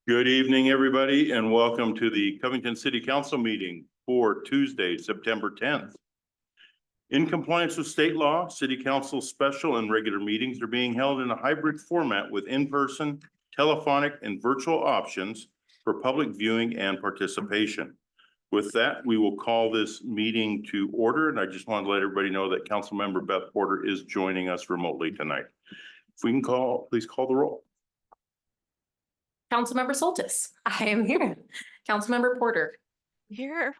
Good evening, everybody, and welcome to the Covington City Council meeting for Tuesday, September 10th. In compliance with state law, City Council special and regular meetings are being held in a hybrid format with in-person, telephonic, and virtual options for public viewing and participation. With that, we will call this meeting to order, and I just wanted to let everybody know that Councilmember Beth Porter is joining us remotely tonight. If we can please call the roll. Councilmember Soltis. I am here. Councilmember Porter. Here.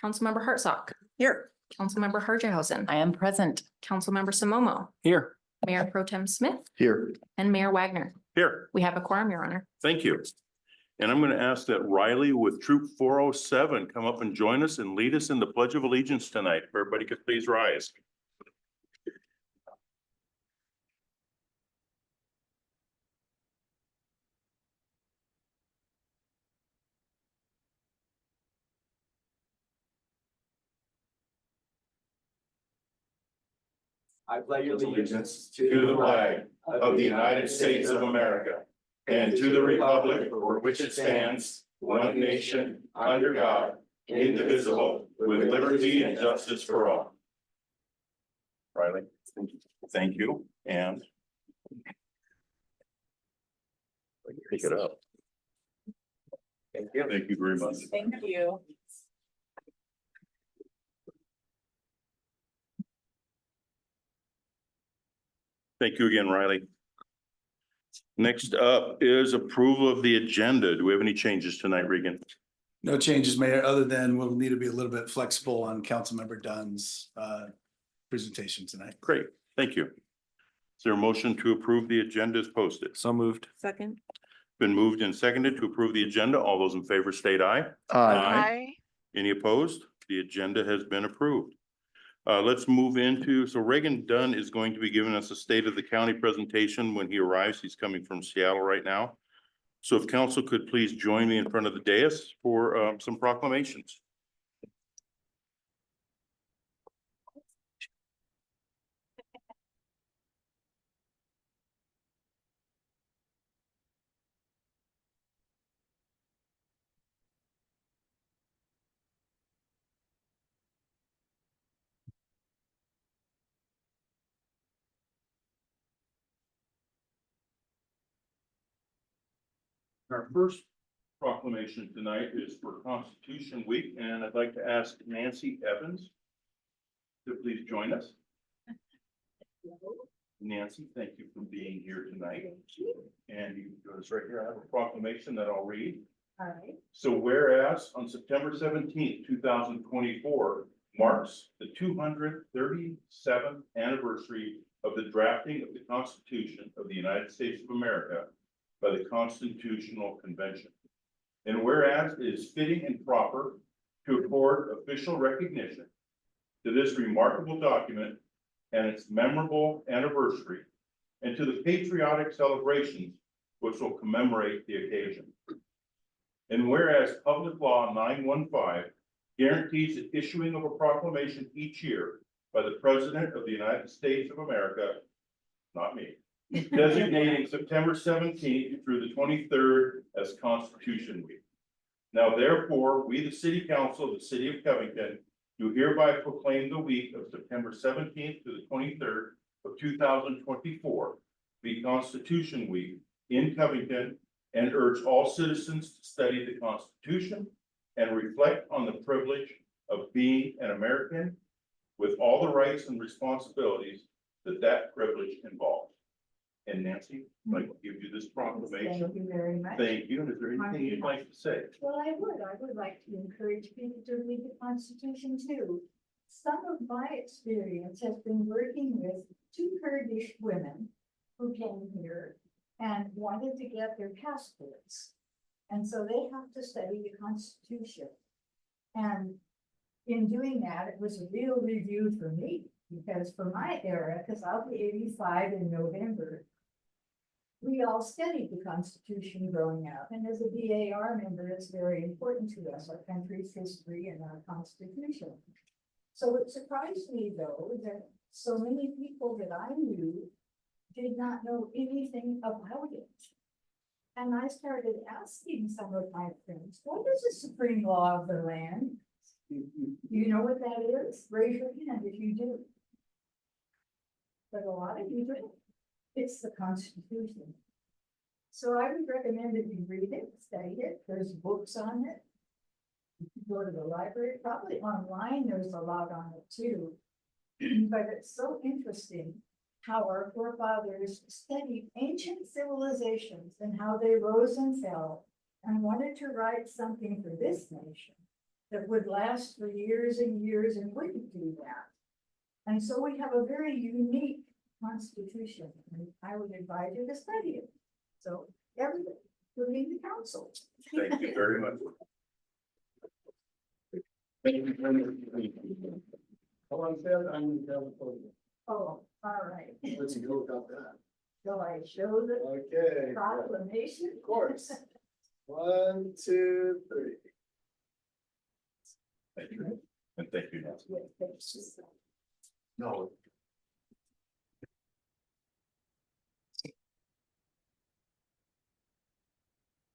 Councilmember Hartsock. Here. Councilmember Harjehausen. I am present. Councilmember Samomo. Here. Mayor Pro Tem Smith. Here. And Mayor Wagner. Here. We have a quorum, Your Honor. Thank you. And I'm going to ask that Riley with Troop 407 come up and join us and lead us in the Pledge of Allegiance tonight. If everybody could please rise. I pledge Allegiance to the flag of the United States of America and to the republic for which it stands, one nation, under God, indivisible, with liberty and justice for all. Riley, thank you, and pick it up. Thank you. Thank you very much. Thank you. Thank you again, Riley. Next up is approval of the agenda. Do we have any changes tonight, Regan? No changes, Mayor, other than we'll need to be a little bit flexible on Councilmember Dunn's presentation tonight. Great, thank you. Is there a motion to approve the agenda as posted? So moved. Second. Been moved and seconded to approve the agenda. All those in favor state aye. Aye. Any opposed? The agenda has been approved. Let's move into, so Reagan Dunn is going to be giving us a state of the county presentation when he arrives. He's coming from Seattle right now. So if council could please join me in front of the dais for some proclamations. Our first proclamation tonight is for Constitution Week, and I'd like to ask Nancy Evans to please join us. Nancy, thank you for being here tonight. And you can join us right here. I have a proclamation that I'll read. All right. So whereas on September 17th, 2024 marks the 237th anniversary of the drafting of the Constitution of the United States of America by the Constitutional Convention. And whereas it is fitting and proper to accord official recognition to this remarkable document and its memorable anniversary, and to the patriotic celebrations which will commemorate the occasion. And whereas Public Law 915 guarantees the issuing of a proclamation each year by the President of the United States of America, not me, designating September 17th through the 23rd as Constitution Week. Now therefore, we, the City Council of the City of Covington, do hereby proclaim the week of September 17th to the 23rd of 2024 be Constitution Week in Covington, and urge all citizens to study the Constitution and reflect on the privilege of being an American with all the rights and responsibilities that privilege involves. And Nancy, I'd like to give you this proclamation. Thank you very much. Thank you. Is there anything you'd like to say? Well, I would like to encourage people to read the Constitution too. Some of my experience has been working with two Kurdish women who came here and wanted to get their passports. And so they have to study the Constitution. And in doing that, it was a real review for me, because for my era, because I'll be 85 in November, we all studied the Constitution growing up. And as a BAR member, it's very important to us, our country's history and our Constitution. So it surprised me, though, that so many people that I knew did not know anything about it. And I started asking some of my friends, what is the supreme law of the land? Do you know what that is? Raise your hand if you do. But a lot of you don't. It's the Constitution. So I would recommend that you read it, study it. There's books on it. You can go to the library, probably online, there's a lot on it too. But it's so interesting how our forefathers studied ancient civilizations and how they rose and fell and wanted to write something for this nation that would last for years and years and wouldn't do that. And so we have a very unique constitution, and I would advise you to study it. So everybody, including the council. Thank you very much. Hold on, Ted, I'm gonna tell the podium. Oh, all right. Let's go about that. So I show the Okay. proclamation. Of course. 1, 2, 3. Thank you. And thank you, Nancy. Yes, thank you. No.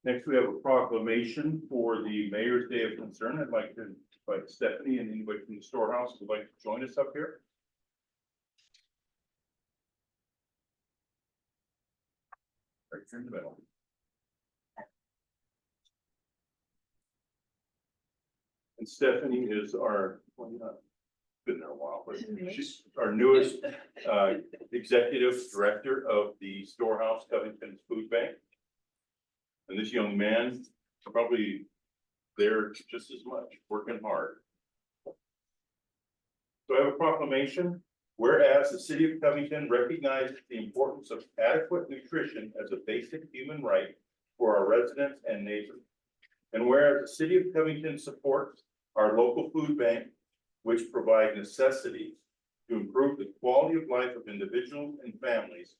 Next, we have a proclamation for the Mayor's Day of Concern. I'd like to invite Stephanie and anybody from the storehouse who would like to join us up here. Right here in the middle. And Stephanie is our, well, you're not been there a while, but she's our newest executive director of the Storehouse Covington Food Bank. And this young man probably there just as much, working hard. So I have a proclamation. Whereas the city of Covington recognizes the importance of adequate nutrition as a basic human right for our residents and neighbors. And whereas the city of Covington supports our local food bank, which provide necessities to improve the quality of life of individuals and families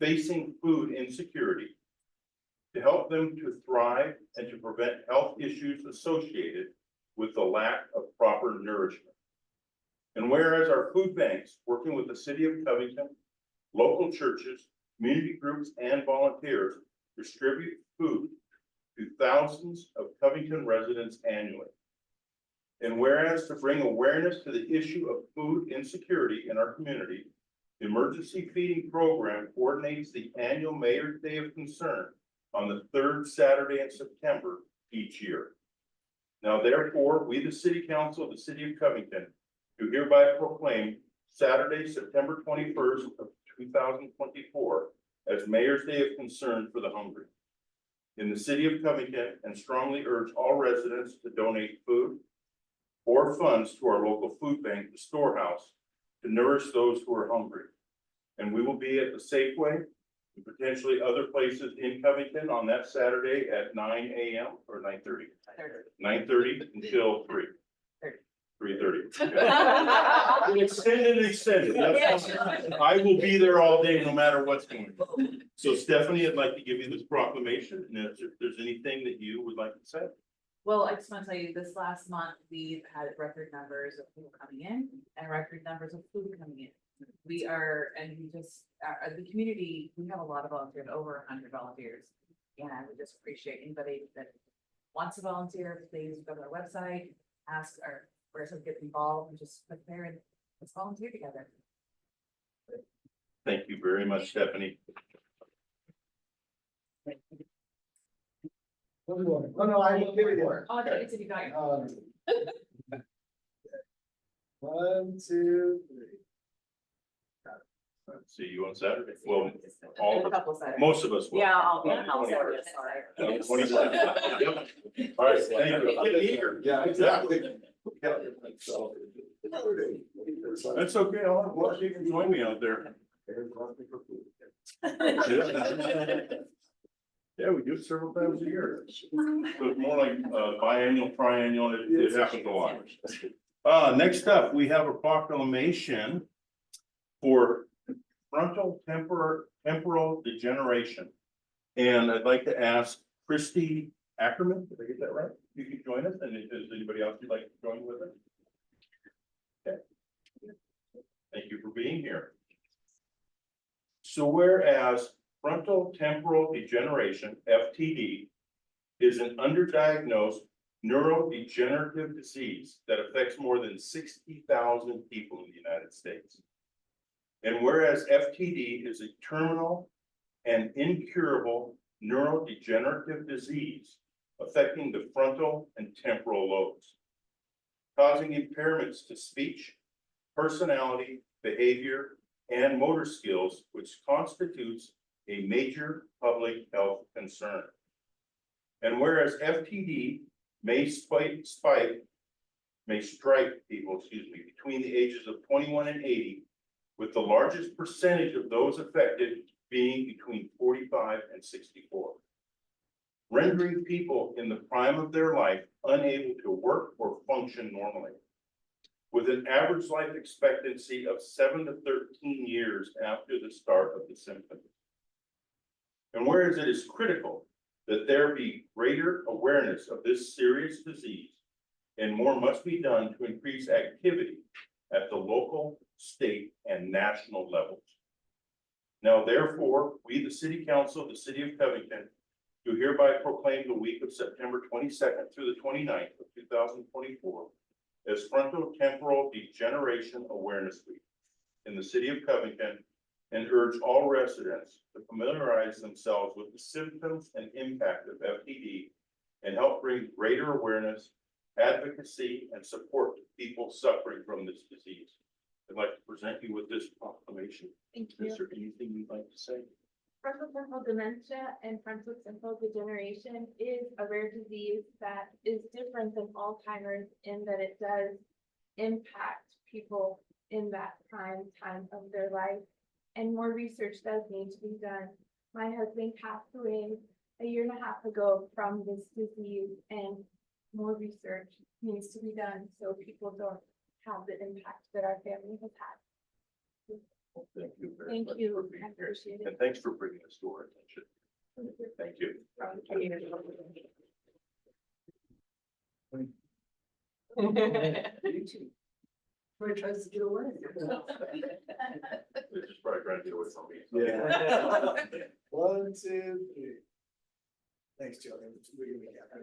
facing food insecurity, to help them to thrive and to prevent health issues associated with the lack of proper nourishment. And whereas our food banks, working with the city of Covington, local churches, community groups, and volunteers, distribute food to thousands of Covington residents annually. And whereas to bring awareness to the issue of food insecurity in our community, the Emergency Feeding Program coordinates the annual Mayor's Day of Concern on the 3rd Saturday in September each year. Now therefore, we, the City Council of the City of Covington, do hereby proclaim Saturday, September 21st of 2024 as Mayor's Day of Concern for the hungry in the City of Covington, and strongly urge all residents to donate food or funds to our local food bank, the Storehouse, to nourish those who are hungry. And we will be at the Safeway and potentially other places in Covington on that Saturday at 9 a.m. or 9:30? 9:30 until 3:30. Extended. I will be there all day, no matter what's going on. So Stephanie, I'd like to give you this proclamation, and if there's anything that you would like to say. Well, I just want to tell you, this last month, we've had record numbers of people coming in and record numbers of food coming in. We are, and we just, the community, we have a lot of volunteers, over 100 volunteers. And I would just appreciate anybody that wants to volunteer, please go to our website, ask our, where to get involved, and just put there and let's volunteer together. Thank you very much, Stephanie. Oh, no, I will give you more. Oh, it's if you got your. 1, 2, 3. See you on Saturday. Well, all, A couple of Saturdays. most of us will. Yeah, I'll All send you, sorry. 27. Yep. All right, thank you. Get eager. Yeah, exactly. That's okay. I'll have one you can join me out there. Yeah, we do it several times a year. So it's more like biannual, triennial, it happens a lot. Next up, we have a proclamation for frontal temporal degeneration. And I'd like to ask Christy Ackerman, did I get that right? You can join us, and if there's anybody else you'd like to join with us? Okay. Thank you for being here. So whereas frontal temporal degeneration, FTD, is an underdiagnosed neurodegenerative disease that affects more than 60,000 people in the United States. And whereas FTD is a terminal and incurable neurodegenerative disease affecting the frontal and temporal lobes, causing impairments to speech, personality, behavior, and motor skills, which constitutes a major public health concern. And whereas FTD may strike people, between the ages of 21 and 80, with the largest percentage of those affected being between 45 and 64, rendering people in the prime of their life unable to work or function normally, with an average life expectancy of 7 to 13 years after the start of the symptoms. And whereas it is critical that there be greater awareness of this serious disease, and more must be done to increase activity at the local, state, and national levels. Now, therefore, we, the City Council of the City of Covington, do hereby proclaim the week of September 22nd through the 29th of 2024 as Frontotemporal Degeneration Awareness Week in the City of Covington, and urge all residents to familiarize themselves with the symptoms and impact of FTD and help bring greater awareness, advocacy, and support to people suffering from this disease. I'd like to present you with this proclamation. Thank you. Is there anything you'd like to say? Frontotemporal dementia and frontotemporal degeneration is a rare disease that is different than Alzheimer's in that it does impact people in that prime time of their life, and more research does need to be done. My husband passed away a year and a half ago from this disease, and more research needs to be done so people don't have the impact that our family has had. Well, thank you very Thank much you. for being I here. appreciate it. And thanks for bringing us to our attention. Thank you. We're trying to get away. They're just probably trying to get away from me. Yeah. 1, 2, 3. Thanks, Joe.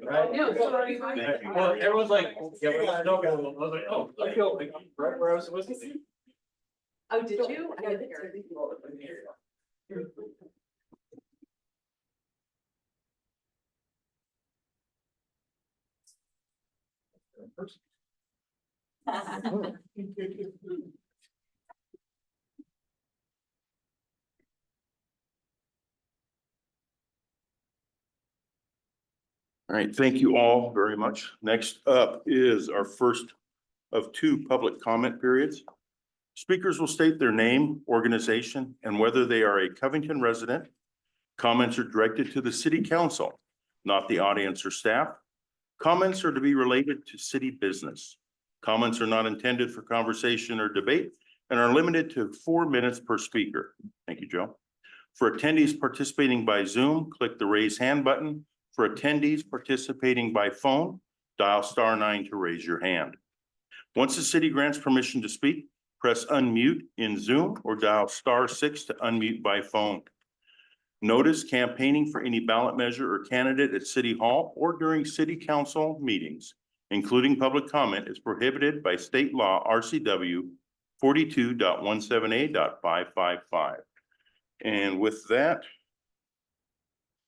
Right. No, sorry. Thank you. Well, everyone's like, yeah, we're not going. I was like, oh, I feel like right where I was supposed to be. Oh, did you? I didn't hear. All right, thank you all very much. Next up is our first of 2 public comment periods. Speakers will state their name, organization, and whether they are a Covington resident. Comments are directed to the City Council, not the audience or staff. Comments are to be related to city business. Comments are not intended for conversation or debate and are limited to 4 minutes per speaker. Thank you, Joe. For attendees participating by Zoom, click the raise hand button. For attendees participating by phone, dial *9 to raise your hand. Once the city grants permission to speak, press unmute in Zoom or dial *6 to unmute by phone. Notice campaigning for any ballot measure or candidate at City Hall or during City Council meetings, including public comment, is prohibited by state law RCW 42.178.555. And with that,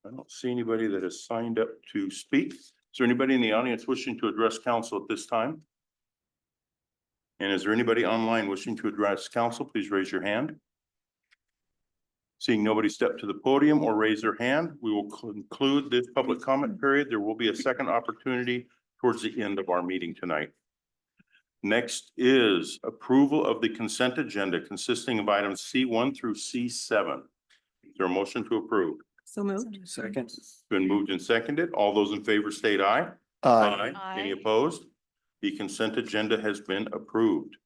I don't see anybody that has signed up to speak. Is there anybody in the audience wishing to address council at this time? And is there anybody online wishing to address council? Please raise your hand. Seeing nobody step to the podium or raise their hand, we will conclude this public comment period. There will be a second opportunity towards the end of our meeting tonight. Next is approval of the consent agenda consisting of items C1 through C7. Is there a motion to approve? So moved. Second. Been moved and seconded. All those in favor state aye. Aye. Any Aye. opposed? The consent agenda has been approved.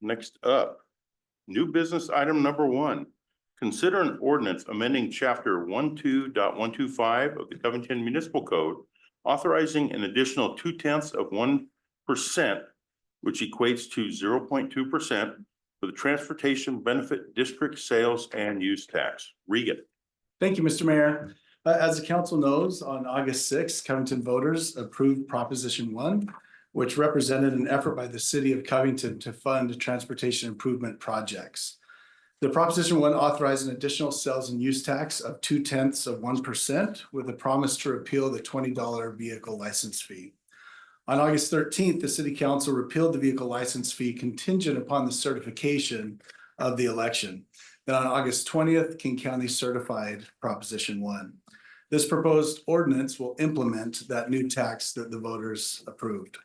Next up, new business item number 1. Consider an ordinance amending chapter 12.125 of the Covington Municipal Code, authorizing an additional 0.2%, which equates to 0.2% for the Transportation Benefit District Sales and Use Tax. Regan. Thank you, Mr. Mayor. As the council knows, on August sixth, Covington voters approved Proposition 1, which represented an effort by the city of Covington to fund transportation improvement projects. The Proposition 1 authorized an additional sales and use tax of 0.2% with a promise to repeal the $20 vehicle license fee. On August 13th, the city council repealed the vehicle license fee contingent upon the certification of the election. Then on August 20th, King County certified Proposition 1. This proposed ordinance will implement that new tax that the voters approved.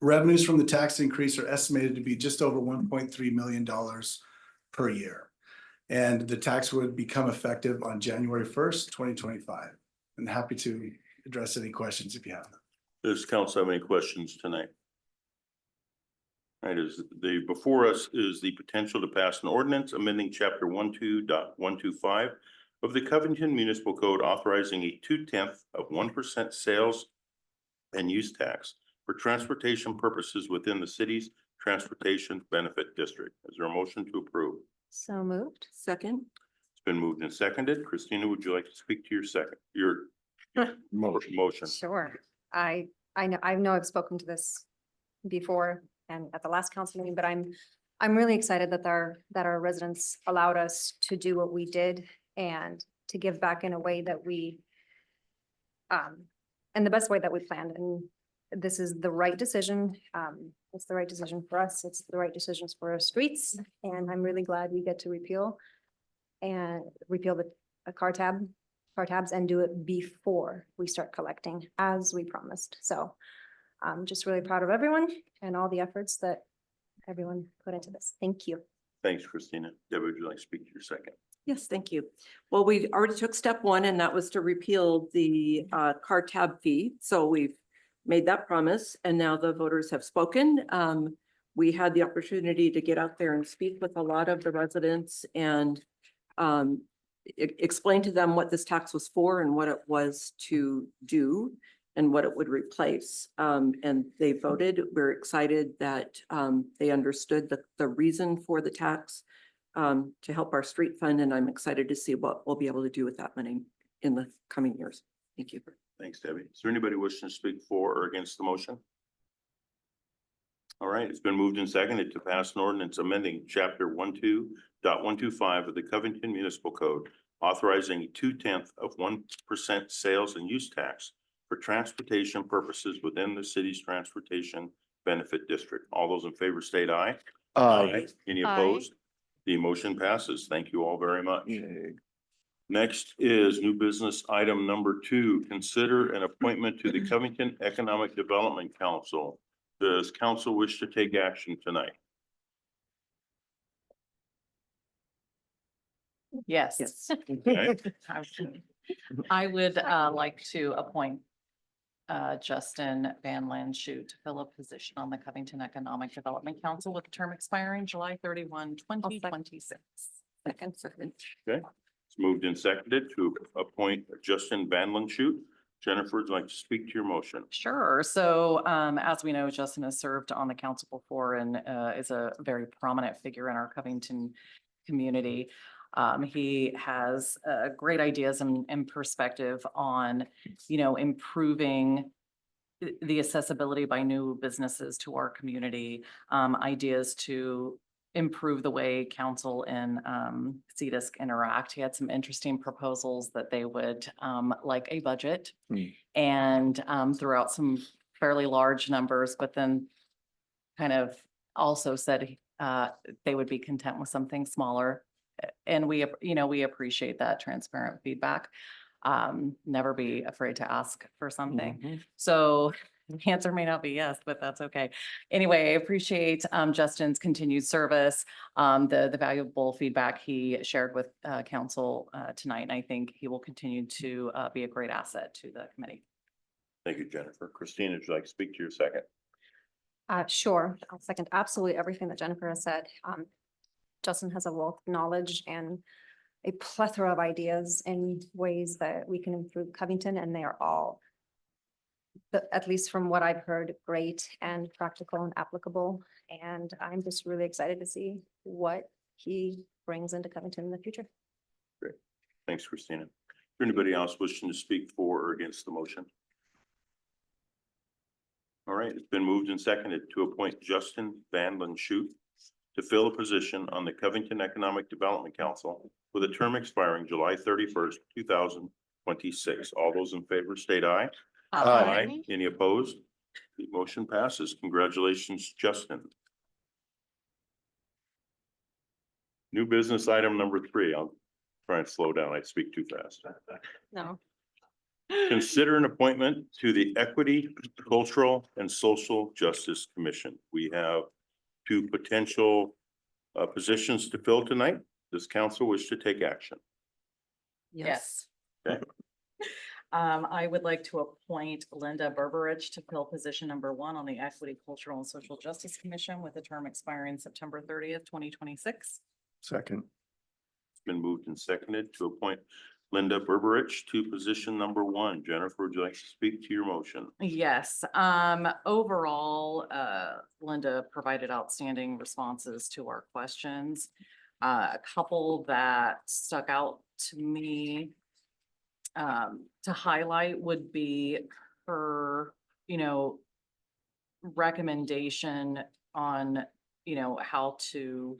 Revenues from the tax increase are estimated to be just over $1.3 million per year. And the tax would become effective on January 1st, 2025. I'm happy to address any questions if you have them. Does council have any questions tonight? All right, before us is the potential to pass an ordinance amending chapter 12.125 of the Covington Municipal Code authorizing a 0.2% sales and use tax for transportation purposes within the city's Transportation Benefit District. Is there a motion to approve? So moved. Second. It's been moved and seconded. Christina, would you like to speak to your motion? Sure. I know I've spoken to this before and at the last council meeting, but I'm really excited that our residents allowed us to do what we did and to give back in a way that we in the best way that we planned. And this is the right decision. It's the right decision for us. It's the right decisions for our streets. And I'm really glad we get to repeal the car tabs and do it before we start collecting as we promised. So I'm just really proud of everyone and all the efforts that everyone put into this. Thank you. Thanks, Christina. Debbie, would you like to speak to your second? Yes, thank you. Well, we already took step 1, and that was to repeal the car tab fee. So we've made that promise, and now the voters have spoken. We had the opportunity to get out there and speak with a lot of the residents and explain to them what this tax was for and what it was to do and what it would replace. And they voted. We're excited that they understood the reason for the tax to help our street fund. And I'm excited to see what we'll be able to do with that money in the coming years. Thank you. Thanks, Debbie. Is there anybody wishing to speak for or against the motion? All right, it's been moved and seconded to pass an ordinance amending chapter 12.125 of the Covington Municipal Code, authorizing a 0.2% sales and use tax for transportation purposes within the city's Transportation Benefit District. All those in favor state aye. Aye. Any opposed? The motion passes. Thank you all very much. Next is new business item number 2. Consider an appointment to the Covington Economic Development Council. Does council wish to take action tonight? Yes. Okay. I would like to appoint Justin Van Landshoot to fill a position on the Covington Economic Development Council with a term expiring July 31, 2026. Second. Okay, it's moved and seconded to appoint Justin Van Landshoot. Jennifer, would you like to speak to your motion? Sure. So as we know, Justin has served on the council before and is a very prominent figure in our Covington community. He has great ideas and perspective on, improving the accessibility by new businesses to our community, ideas to improve the way council and CDISC interact. He had some interesting proposals that they would like a budget and threw out some fairly large numbers, but then kind of also said they would be content with something smaller. And we appreciate that transparent feedback. Never be afraid to ask for something. So the answer may not be yes, but that's okay. Anyway, I appreciate Justin's continued service, the valuable feedback he shared with council tonight. And I think he will continue to be a great asset to the committee. Thank you, Jennifer. Christina, would you like to speak to your second? Sure. I'll second absolutely everything that Jennifer has said. Justin has a wealth of knowledge and a plethora of ideas and ways that we can improve Covington, and they are all at least from what I've heard, great and practical and applicable. And I'm just really excited to see what he brings into Covington in the future. Thanks, Christina. Is there anybody else wishing to speak for or against the motion? All right, it's been moved and seconded to appoint Justin Van Lanschut to fill a position on the Covington Economic Development Council with a term expiring July 31st, 2026. All those in favor state aye. Aye. Any opposed? The motion passes. Congratulations, Justin. New business item number 3. I'll try and slow down. I speak too fast. No. Consider an appointment to the Equity, Cultural, and Social Justice Commission. We have 2 potential positions to fill tonight. Does council wish to take action? Yes. Okay. I would like to appoint Linda Berberich to fill position number 1 on the Equity, Cultural, and Social Justice Commission with a term expiring September 30th, 2026. Second. It's been moved and seconded to appoint Linda Berberich to position number 1. Jennifer, would you like to speak to your motion? Yes, overall, Linda provided outstanding responses to our questions. A couple that stuck out to me to highlight would be her, recommendation on, how to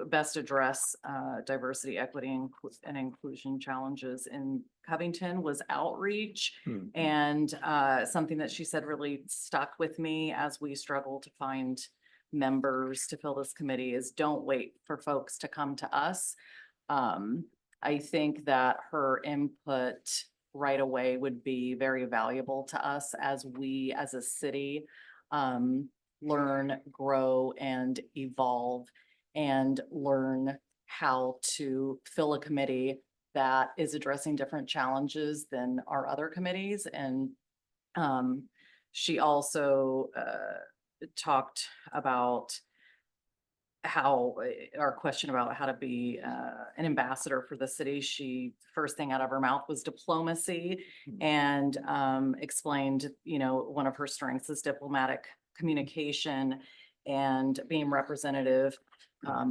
best address diversity, equity, and inclusion challenges in Covington was outreach. And something that she said really stuck with me as we struggle to find members to fill this committee is don't wait for folks to come to us. I think that her input right away would be very valuable to us as we, as a city, learn, grow, and evolve, and learn how to fill a committee that is addressing different challenges than our other committees. And she also talked about how our question about how to be an ambassador for the city. She first thing out of her mouth was diplomacy, and explained, one of her strengths is diplomatic communication and being representative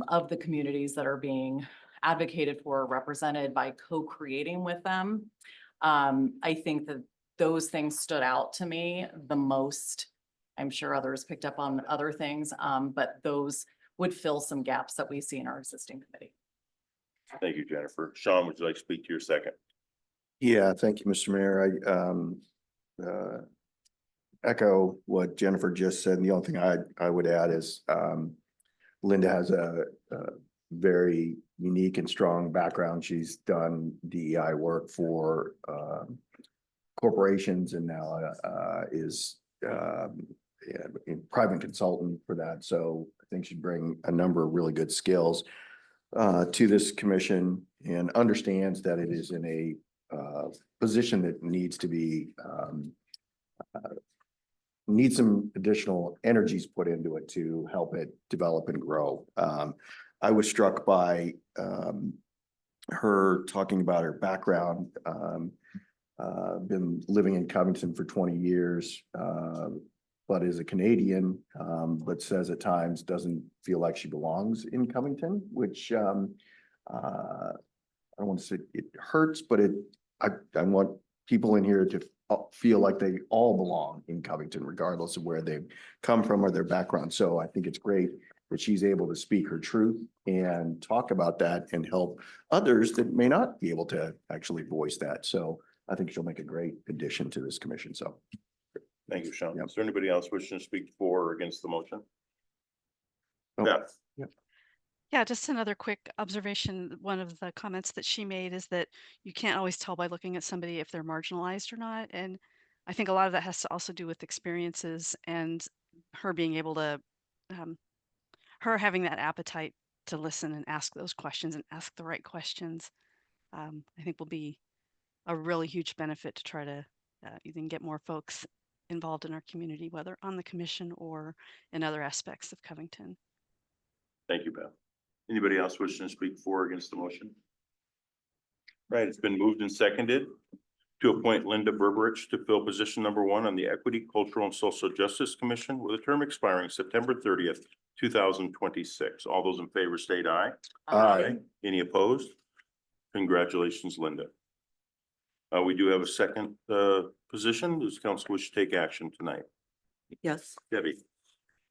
of the communities that are being advocated for, represented by co-creating with them. I think that those things stood out to me the most. I'm sure others picked up on other things, but those would fill some gaps that we see in our existing committee. Thank you, Jennifer. Sean, would you like to speak to your second? Yeah, thank you, Mr. Mayor. I echo what Jennifer just said. And the only thing I would add is Linda has a very unique and strong background. She's done DEI work for corporations and now is a private consultant for that. So I think she'd bring a number of really good skills to this commission and understands that it is in a position that needs to be need some additional energies put into it to help it develop and grow. I was struck by her talking about her background. Been living in Covington for 20 years, but is a Canadian, but says at times doesn't feel like she belongs in Covington, which I don't want to say it hurts, but I want people in here to feel like they all belong in Covington, regardless of where they've come from or their background. So I think it's great that she's able to speak her truth and talk about that and help others that may not be able to actually voice that. So I think she'll make a great addition to this commission. So. Thank you, Sean. Yep. Is there anybody else wishing to speak for or against the motion? Oh. Beth? Yeah, just another quick observation. One of the comments that she made is that you can't always tell by looking at somebody if they're marginalized or not. And I think a lot of that has to also do with experiences and her being able to, her having that appetite to listen and ask those questions and ask the right questions, I think will be a really huge benefit to try to even get more folks involved in our community, whether on the commission or in other aspects of Covington. Thank you, Beth. Anybody else wishing to speak for or against the motion? Right, it's been moved and seconded to appoint Linda Berberich to fill position number 1 on the Equity, Cultural, and Social Justice Commission with a term expiring September 30th, 2026. All those in favor state aye. Aye. Any opposed? Congratulations, Linda. We do have a second position. Does council wish to take action tonight? Yes. Debbie?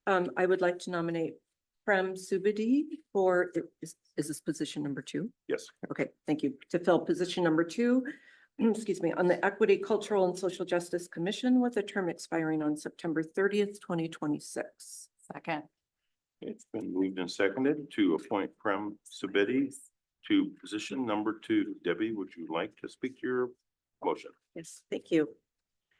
I would like to nominate Prem Subedi for, is this position number 2? Yes. Okay, thank you. To fill position number 2, excuse me, on the Equity, Cultural, and Social Justice Commission with a term expiring on September 30th, 2026. Second. It's been moved and seconded to appoint Prem Subedi to position number 2. Debbie, would you like to speak to your motion? Yes, thank you.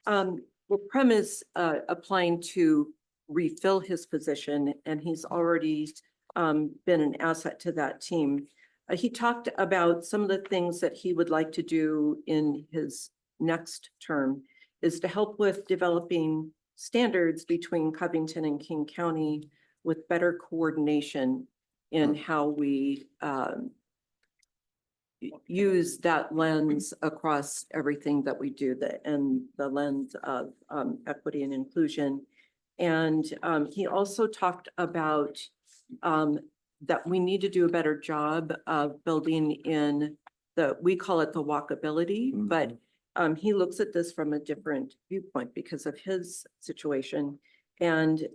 Well, Prem is applying to refill his position, and he's already been an asset to that team. He talked about some of the things that he would like to do in his next term is to help with developing standards between Covington and King County with better coordination in how we use that lens across everything that we do, and the lens of equity and inclusion. And he also talked about that we need to do a better job of building in we call it the walkability, but he looks at this from a different viewpoint because of his situation. And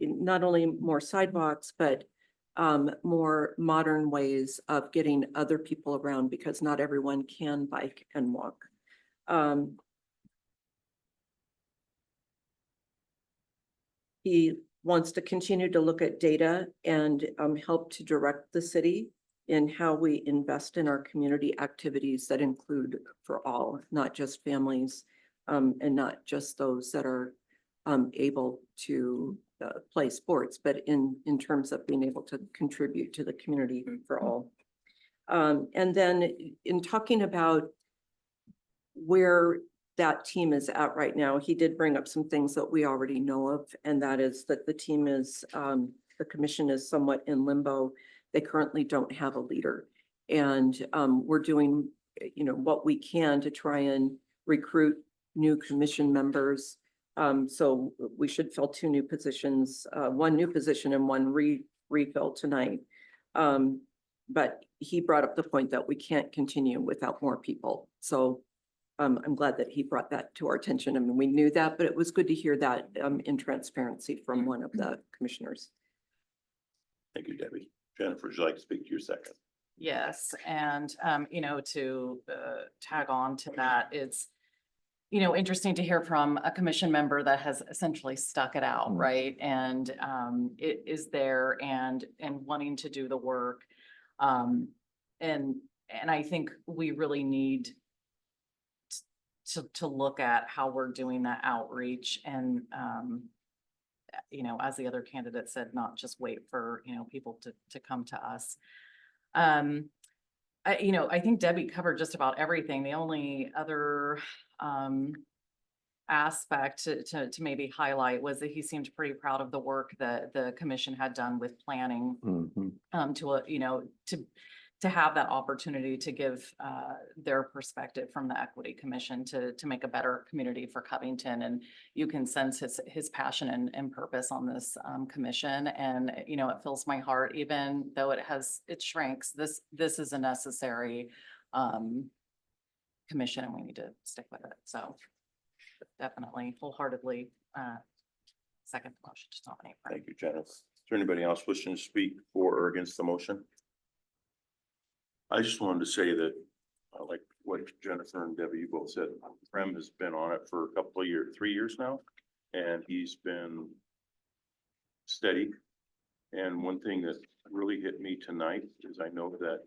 not only more sidewalks, but more modern ways of getting other people around because not everyone can bike and walk. He wants to continue to look at data and help to direct the city in how we invest in our community activities that include for all, not just families, and not just those that are able to play sports, but in terms of being able to contribute to the community for all. And then in talking about where that team is at right now, he did bring up some things that we already know of, and that is that the team is, the commission is somewhat in limbo. They currently don't have a leader. And we're doing, what we can to try and recruit new commission members. So we should fill 2 new positions, 1 new position and 1 refill tonight. But he brought up the point that we can't continue without more people. So I'm glad that he brought that to our attention. I mean, we knew that, but it was good to hear that in transparency from one of the commissioners. Thank you, Debbie. Jennifer, would you like to speak to your second? Yes, and to tag on to that, it's interesting to hear from a commission member that has essentially stuck it out, right? And it is there and wanting to do the work. And I think we really need to look at how we're doing that outreach and as the other candidate said, not just wait for people to come to us. I think Debbie covered just about everything. The only other aspect to maybe highlight was that he seemed pretty proud of the work that the commission had done with planning to have that opportunity to give their perspective from the Equity Commission to make a better community for Covington. And you can sense his passion and purpose on this commission. And, it fills my heart, even though it shrinks. This is a necessary commission and we need to stick with it. So definitely wholeheartedly second the motion to nominate. Thank you, Jennifer. Is there anybody else wishing to speak for or against the motion? I just wanted to say that, like what Jennifer and Debbie both said, Prem has been on it for a couple of years, 3 years now, and he's been steady. And one thing that really hit me tonight is I know that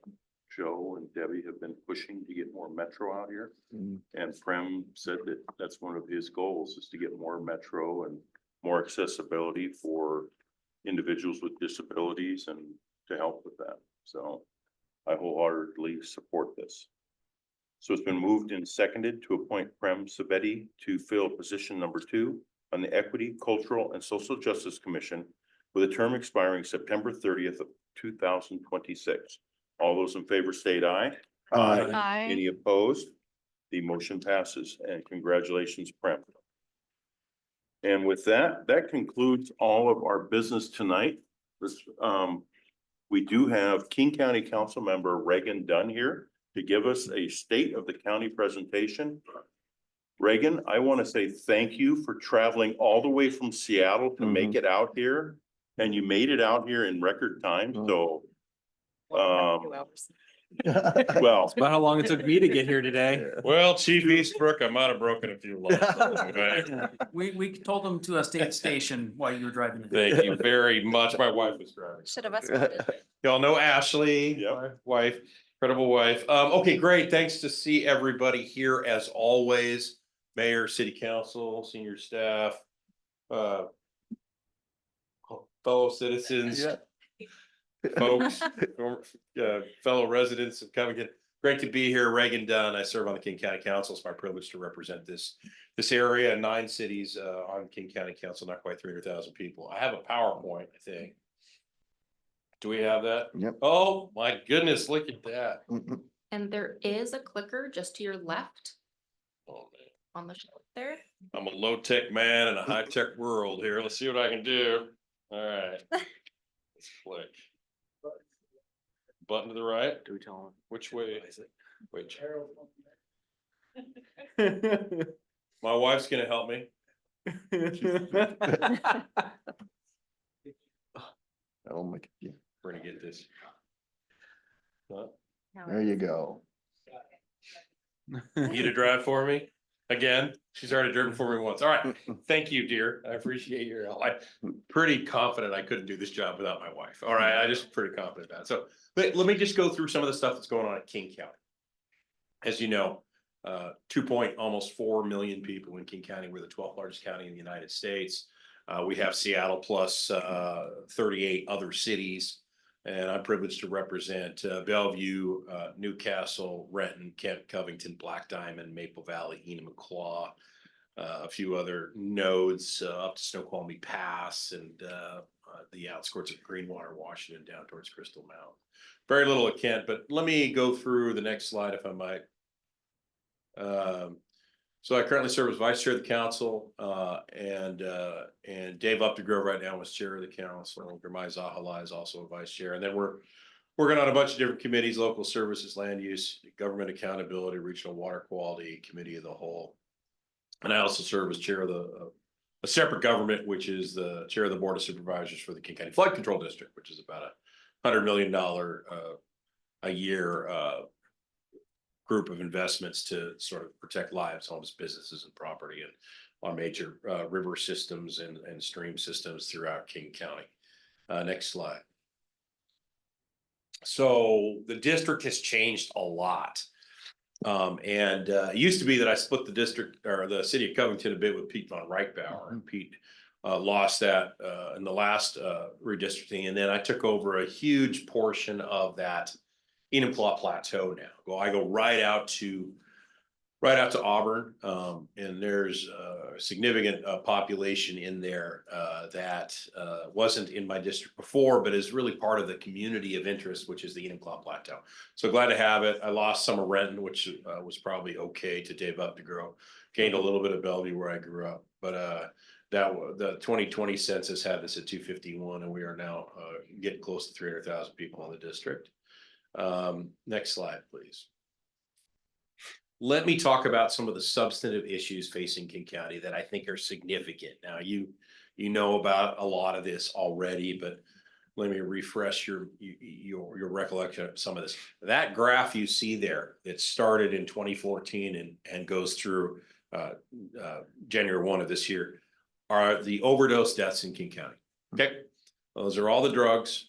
Joe and Debbie have been pushing to get more Metro out here. And Prem said that that's one of his goals is to get more Metro and more accessibility for individuals with disabilities and to help with that. So I wholeheartedly support this. So it's been moved and seconded to appoint Prem Subedi to fill position number 2 on the Equity, Cultural, and Social Justice Commission with a term expiring September 30th of 2026. All those in favor state aye. Aye. Aye. Any opposed? The motion passes, and congratulations, Prem. And with that, that concludes all of our business tonight. We do have King County Council Member Reagan Dunn here to give us a state of the county presentation. Reagan, I want to say thank you for traveling all the way from Seattle to make it out here. And you made it out here in record time, so. Well, It's about how long it took me to get here today. Well, Chief Eastbrook, I might have broken a few laws. Okay. We told them to a state station while you were driving. Thank you very much. My wife was driving. Should have escorted. Y'all know Ashley, Yep. my wife, incredible wife. Okay, great. Thanks to see everybody here as always. Mayor, city council, senior staff, fellow citizens, folks, fellow residents of Covington. Great to be here. Reagan Dunn. I serve on the King County Council. It's my privilege to represent this area, 9 cities on King County Council, not quite 300,000 people. I have a PowerPoint, I think. Do we have that? Yep. Oh, my goodness, look at that. And there is a clicker just to your left Oh, man. on the shelf there. I'm a low-tech man in a high-tech world here. Let's see what I can do. All right. Let's click. Button to the right. Do we tell them? Which way? Wait. My wife's gonna help me. Oh my, yeah, We're gonna get this. Huh? there you go. You to drive for me? Again? She's already driven for me once. All right. Thank you, dear. I appreciate your help. I'm pretty confident I couldn't do this job without my wife. All right. I'm just pretty confident about it. So let me just go through some of the stuff that's going on at King County. As you know, almost 4 million people in King County. We're the 12th largest county in the United States. We have Seattle plus 38 other cities. And I'm privileged to represent Bellevue, Newcastle, Renton, Kent, Covington, Black Diamond, Maple Valley, Enumclaw, a few other nodes up to Snoqualmie Pass and the outskirts of Greenwater, Washington, down towards Crystal Mountain. Very little at Kent, but let me go through the next slide if I might. So I currently serve as vice chair of the council, and Dave Updegrove right now was chair of the council. Gurmai Zahala is also a vice chair, and then we're working on a bunch of different committees: local services, land use, government accountability, regional water quality, committee of the whole. And I also serve as chair of a separate government, which is the chair of the board of supervisors for the King County Flood Control District, which is about $100 million a year group of investments to sort of protect lives, homes, businesses, and property and on major river systems and stream systems throughout King County. Next slide. So the district has changed a lot. It used to be that I split the district or the city of Covington a bit with Pete von Reichbauer, and Pete lost that in the last redistricting. And then I took over a huge portion of that Enumclaw Plateau now. I go right out to Auburn, and there's a significant population in there that wasn't in my district before, but is really part of the community of interest, which is the Enumclaw Plateau. So glad to have it. I lost some of Renton, which was probably okay to Dave Updegrove. Gained a little bit of Bellevue where I grew up, but the 2020 census had us at 251, and we are now getting close to 300,000 people in the district. Next slide, please. Let me talk about some of the substantive issues facing King County that I think are significant. Now, you know about a lot of this already, but let me refresh your recollection of some of this. That graph you see there that started in 2014 and goes through January 1 of this year are the overdose deaths in King County. Okay. Those are all the drugs,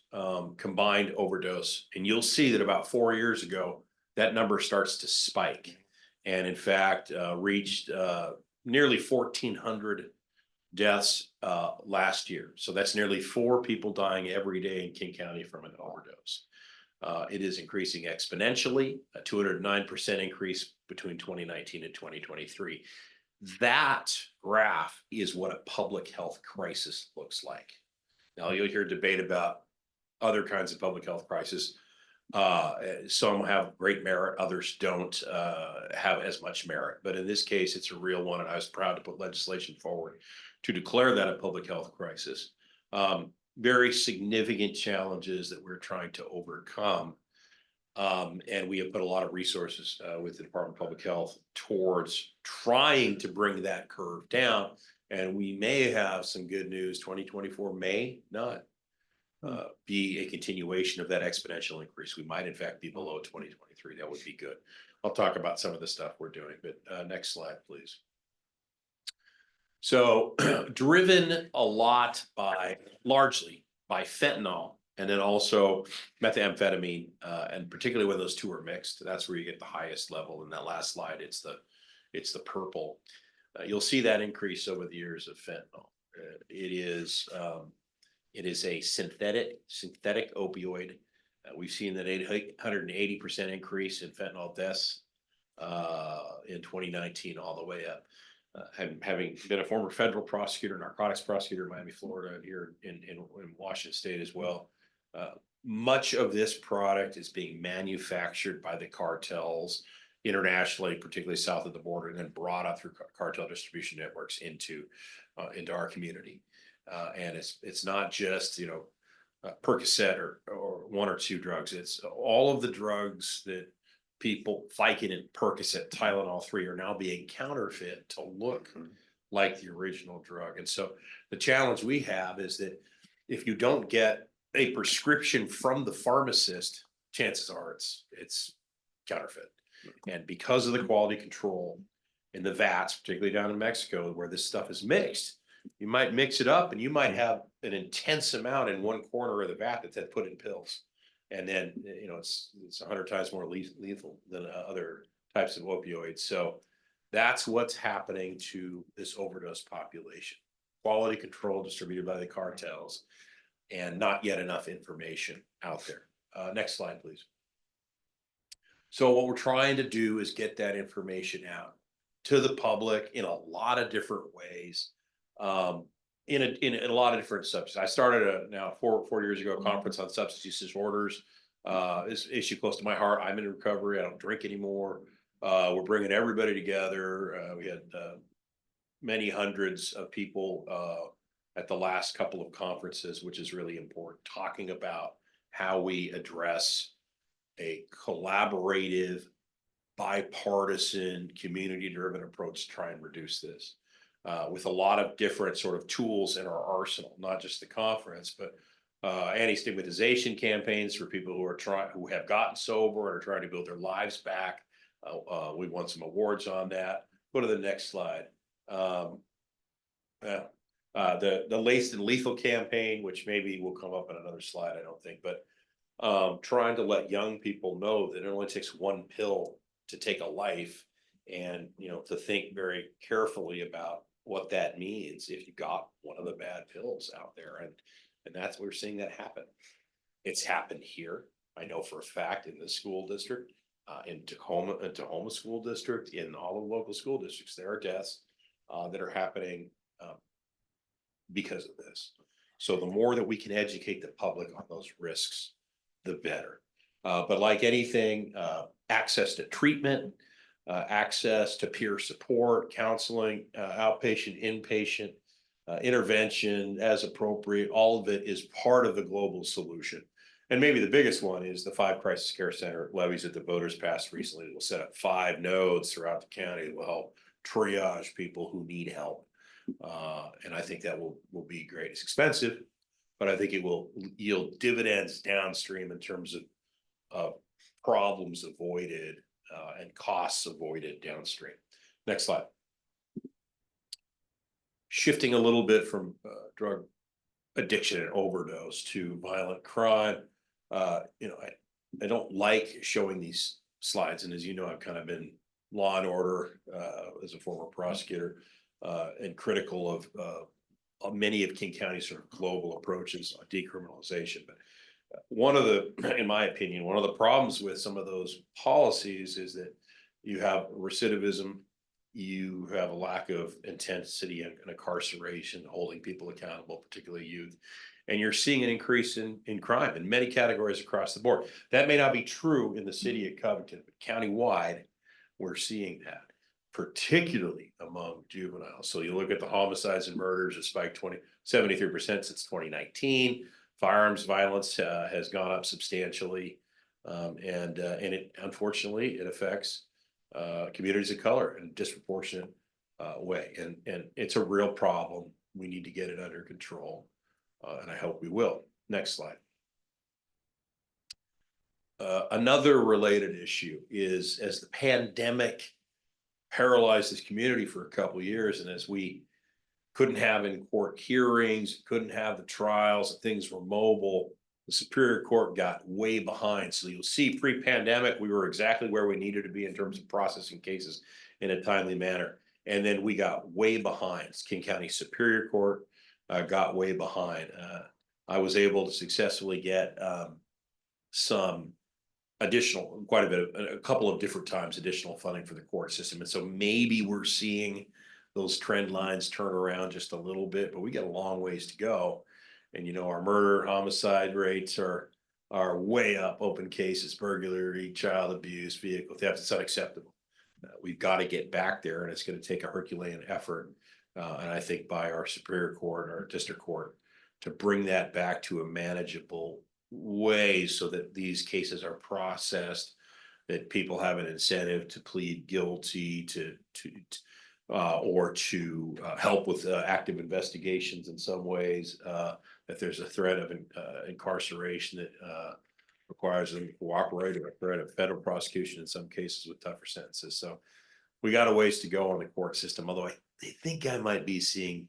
combined overdose. And you'll see that about 4 years ago, that number starts to spike. And in fact, reached nearly 1,400 deaths last year. So that's nearly 4 people dying every day in King County from an overdose. It is increasing exponentially, a 209% increase between 2019 and 2023. That graph is what a public health crisis looks like. Now, you'll hear debate about other kinds of public health crisis, Some have great merit, others don't have as much merit. But in this case, it's a real one, and I was proud to put legislation forward to declare that a public health crisis. Very significant challenges that we're trying to overcome. And we have put a lot of resources with the Department of Public Health towards trying to bring that curve down. And we may have some good news. 2024 may not be a continuation of that exponential increase. We might in fact be below 2023. That would be good. I'll talk about some of the stuff we're doing, but next slide, please. So driven a lot largely by fentanyl, and then also methamphetamine, and particularly when those two are mixed, that's where you get the highest level. In that last slide, it's the purple. You'll see that increase over the years of fentanyl. It is a synthetic opioid. We've seen that 880% increase in fentanyl deaths in 2019 all the way up. Having been a former federal prosecutor, narcotics prosecutor in Miami, Florida, and here in Washington State as well, much of this product is being manufactured by the cartels internationally, particularly south of the border, and then brought up through cartel distribution networks into our community. And it's not just, Percocet or one or two drugs. It's all of the drugs that people, Vicodin and Percocet, Tylenol 3, are now being counterfeit to look like the original drug. And so the challenge we have is that if you don't get a prescription from the pharmacist, chances are it's counterfeit. And because of the quality control in the vats, particularly down in Mexico, where this stuff is mixed, you might mix it up and you might have an intense amount in one corner of the vat that's put in pills. And then, it's 100 times more lethal than other types of opioids. So that's what's happening to this overdose population. Quality control distributed by the cartels, and not yet enough information out there. Next slide, please. So what we're trying to do is get that information out to the public in a lot of different ways. In a lot of different subjects. I started now 4 years ago, a conference on substance use disorders. This issue close to my heart. I'm in recovery. I don't drink anymore. We're bringing everybody together. We had many hundreds of people at the last couple of conferences, which is really important, talking about how we address a collaborative, bipartisan, community-driven approach to try and reduce this. With a lot of different sort of tools in our arsenal, not just the conference, but anti-stigmatization campaigns for people who have gotten sober and are trying to build their lives back. We won some awards on that. Go to the next slide. The Laced and Lethal campaign, which maybe will come up in another slide, I don't think, but trying to let young people know that it only takes one pill to take a life, and to think very carefully about what that means if you got one of the bad pills out there. And that's, we're seeing that happen. It's happened here. I know for a fact in the school district, in Tacoma School District, in all the local school districts, there are deaths that are happening because of this. So the more that we can educate the public on those risks, the better. But like anything, access to treatment, access to peer support, counseling, outpatient, inpatient, intervention as appropriate, all of it is part of the global solution. And maybe the biggest one is the 5 crisis care center levies that the voters passed recently. It will set up 5 nodes throughout the county that will help triage people who need help. And I think that will be great. It's expensive, but I think it will yield dividends downstream in terms of problems avoided and costs avoided downstream. Next slide. Shifting a little bit from drug addiction and overdose to violent crime. I don't like showing these slides. And as you know, I've kind of been law and order as a former prosecutor and critical of many of King County's sort of global approaches on decriminalization. But one of the, in my opinion, one of the problems with some of those policies is that you have recidivism, you have a lack of intensity and incarceration, holding people accountable, particularly youth. and you're seeing an increase in crime in many categories across the board. That may not be true in the city of Covington, but countywide, we're seeing that, particularly among juveniles. So you look at the homicides and murders, it spiked 73% since 2019. Firearms violence has gone up substantially. And it, unfortunately, it affects communities of color in a disproportionate way. And it's a real problem. We need to get it under control. And I hope we will. Next slide. Another related issue is, as the pandemic paralyzed this community for a couple of years, and as we couldn't have in court hearings, couldn't have the trials, and things were mobile, the Superior Court got way behind. So you'll see pre-pandemic, we were exactly where we needed to be in terms of processing cases in a timely manner. And then we got way behind. King County Superior Court got way behind. I was able to successfully get some additional, quite a bit of, a couple of different times, additional funding for the court system. And so maybe we're seeing those trend lines turn around just a little bit, but we got a long ways to go. And you know, our murder, homicide rates are way up, open cases, burglary, child abuse, vehicle theft. It's unacceptable. We've got to get back there, and it's going to take a Herculean effort. And I think by our Superior Court, our District Court, to bring that back to a manageable way so that these cases are processed, that people have an incentive to plead guilty, or to help with active investigations in some ways. If there's a threat of incarceration that requires them to cooperate, or a threat of federal prosecution in some cases with tougher sentences. So we got a ways to go on the court system, although I think I might be seeing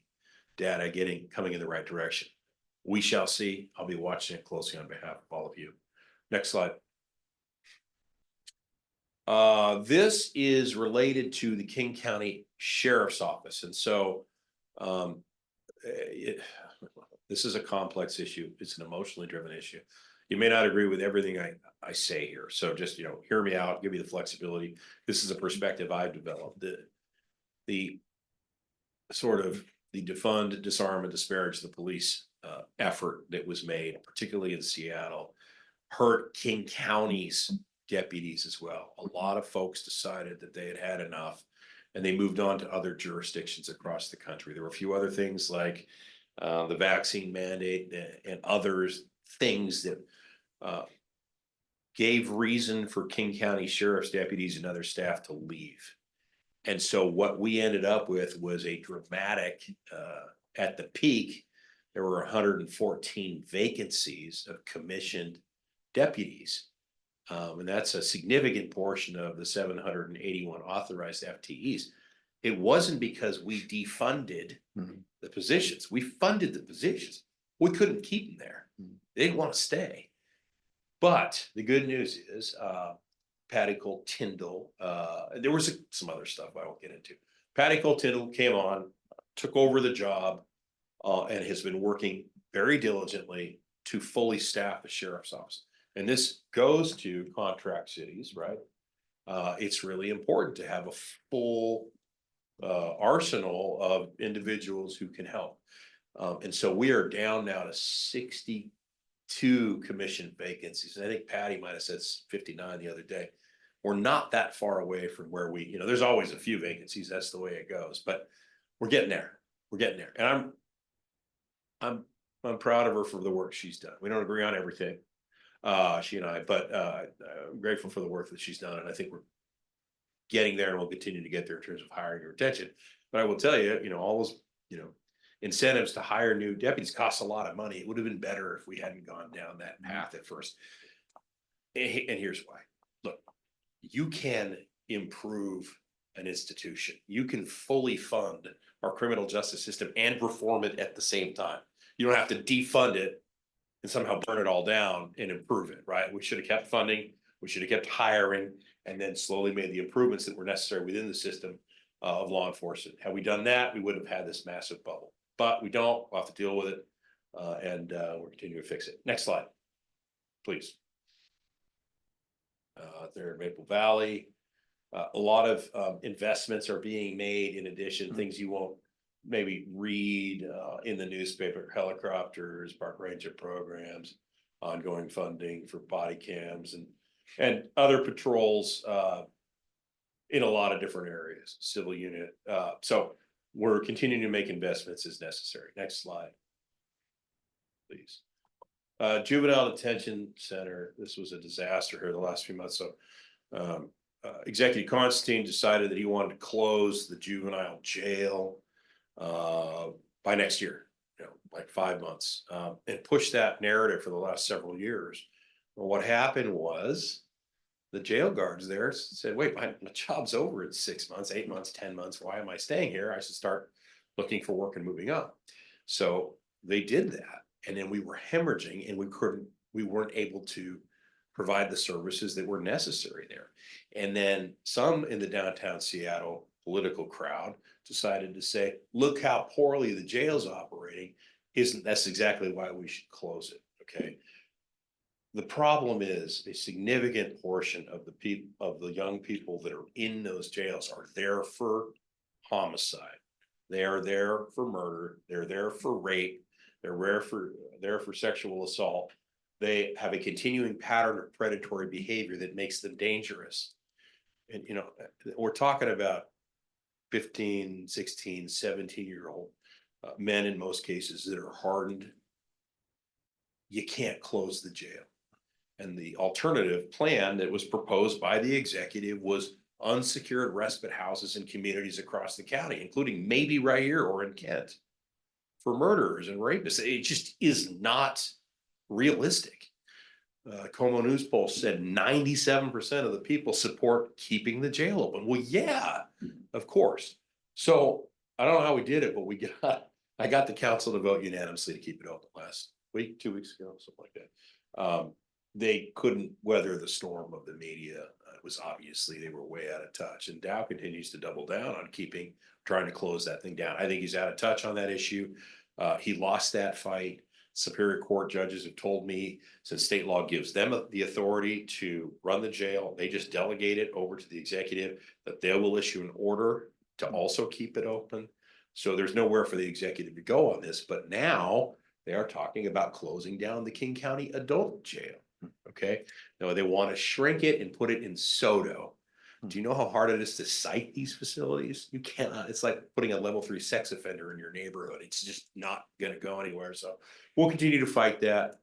data coming in the right direction. We shall see. I'll be watching it closely on behalf of all of you. Next slide. This is related to the King County Sheriff's Office. And so this is a complex issue. It's an emotionally driven issue. You may not agree with everything I say here. So just, hear me out, give me the flexibility. This is a perspective I've developed. The sort of the defund, disarm, and disparage the police effort that was made, particularly in Seattle, hurt King County's deputies as well. A lot of folks decided that they had had enough, and they moved on to other jurisdictions across the country. There were a few other things like the vaccine mandate and others things that gave reason for King County sheriff's deputies and other staff to leave. And so what we ended up with was a dramatic, at the peak, there were 114 vacancies of commissioned deputies. And that's a significant portion of the 781 authorized FTEs. It wasn't because we defunded the positions. We funded the positions. We couldn't keep them there. They didn't want to stay. But the good news is Patty Cole Tyndall, there was some other stuff I won't get into. Patty Cole Tyndall came on, took over the job, and has been working very diligently to fully staff the sheriff's office. And this goes to contract cities, right? It's really important to have a full arsenal of individuals who can help. And so we are down now to 62 commission vacancies. And I think Patty might have said 59 the other day. We're not that far away from where there's always a few vacancies. That's the way it goes, but we're getting there. We're getting there. And I'm proud of her for the work she's done. We don't agree on everything, she and I, but I'm grateful for the work that she's done. And I think we're getting there, and we'll continue to get there in terms of hiring or retention. But I will tell you, all those, incentives to hire new deputies cost a lot of money. It would have been better if we hadn't gone down that path at first. And here's why. Look, you can improve an institution. You can fully fund our criminal justice system and reform it at the same time. You don't have to defund it and somehow burn it all down and improve it, right? We should have kept funding. We should have kept hiring, and then slowly made the improvements that were necessary within the system of law enforcement. Had we done that, we would have had this massive bubble. But we don't. We'll have to deal with it, and we'll continue to fix it. Next slide, please. There in Maple Valley, a lot of investments are being made. In addition, things you won't maybe read in the newspaper, helicopters, park ranger programs, ongoing funding for body cams and other patrols in a lot of different areas, civil unit. So we're continuing to make investments as necessary. Next slide, please. Juvenile Detention Center, this was a disaster here the last few months. So Executive Constantine decided that he wanted to close the juvenile jail by next year, like 5 months, and push that narrative for the last several years. Well, what happened was the jail guards there said, wait, my job's over in 6 months, 8 months, 10 months. Why am I staying here? I should start looking for work and moving up. So they did that. And then we were hemorrhaging and we weren't able to provide the services that were necessary there. And then some in the downtown Seattle political crowd decided to say, look how poorly the jail's operating. That's exactly why we should close it. Okay. The problem is a significant portion of the young people that are in those jails are there for homicide. They are there for murder. They're there for rape. They're there for sexual assault. They have a continuing pattern of predatory behavior that makes them dangerous. And, we're talking about 15, 16, 17-year-old men in most cases that are hardened. You can't close the jail. And the alternative plan that was proposed by the executive was unsecured respite houses in communities across the county, including maybe right here or in Kent, for murderers and rapists. It just is not realistic. Como News Poll said 97% of the people support keeping the jail open. Well, yeah, of course. So I don't know how we did it, but I got the council to vote unanimously to keep it open last week, 2 weeks ago, something like that. They couldn't weather the storm of the media. It was obviously they were way out of touch. And Dow continues to double down on trying to close that thing down. I think he's out of touch on that issue. He lost that fight. Superior Court judges have told me, since state law gives them the authority to run the jail, they just delegate it over to the executive, that they will issue an order to also keep it open. So there's nowhere for the executive to go on this. But now they are talking about closing down the King County adult jail. Okay. Now they want to shrink it and put it in Soto. Do you know how hard it is to cite these facilities? You cannot. It's like putting a level 3 sex offender in your neighborhood. It's just not going to go anywhere. So we'll continue to fight that.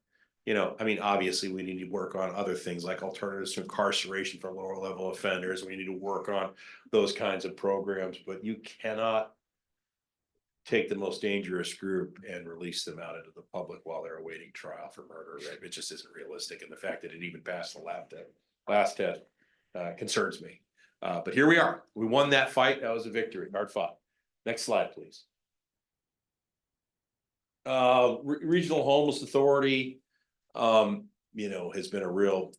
Obviously we need to work on other things like alternatives to incarceration for lower level offenders. We need to work on those kinds of programs, but you cannot take the most dangerous group and release them out into the public while they're awaiting trial for murder. Right? It just isn't realistic. And the fact that it even passed the last test concerns me. But here we are. We won that fight. That was a victory. Hard fought. Next slide, please. Regional Homeless Authority, has been a real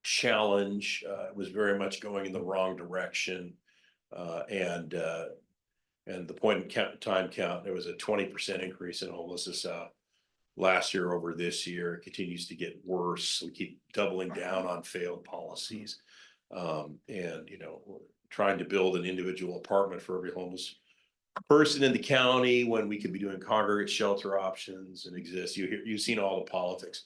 challenge. It was very much going in the wrong direction. And the point in time count, there was a 20% increase in homelessness last year over this year. It continues to get worse. We keep doubling down on failed policies. We're trying to build an individual apartment for every homeless person in the county when we could be doing congregate shelter options and exist. You've seen all the politics.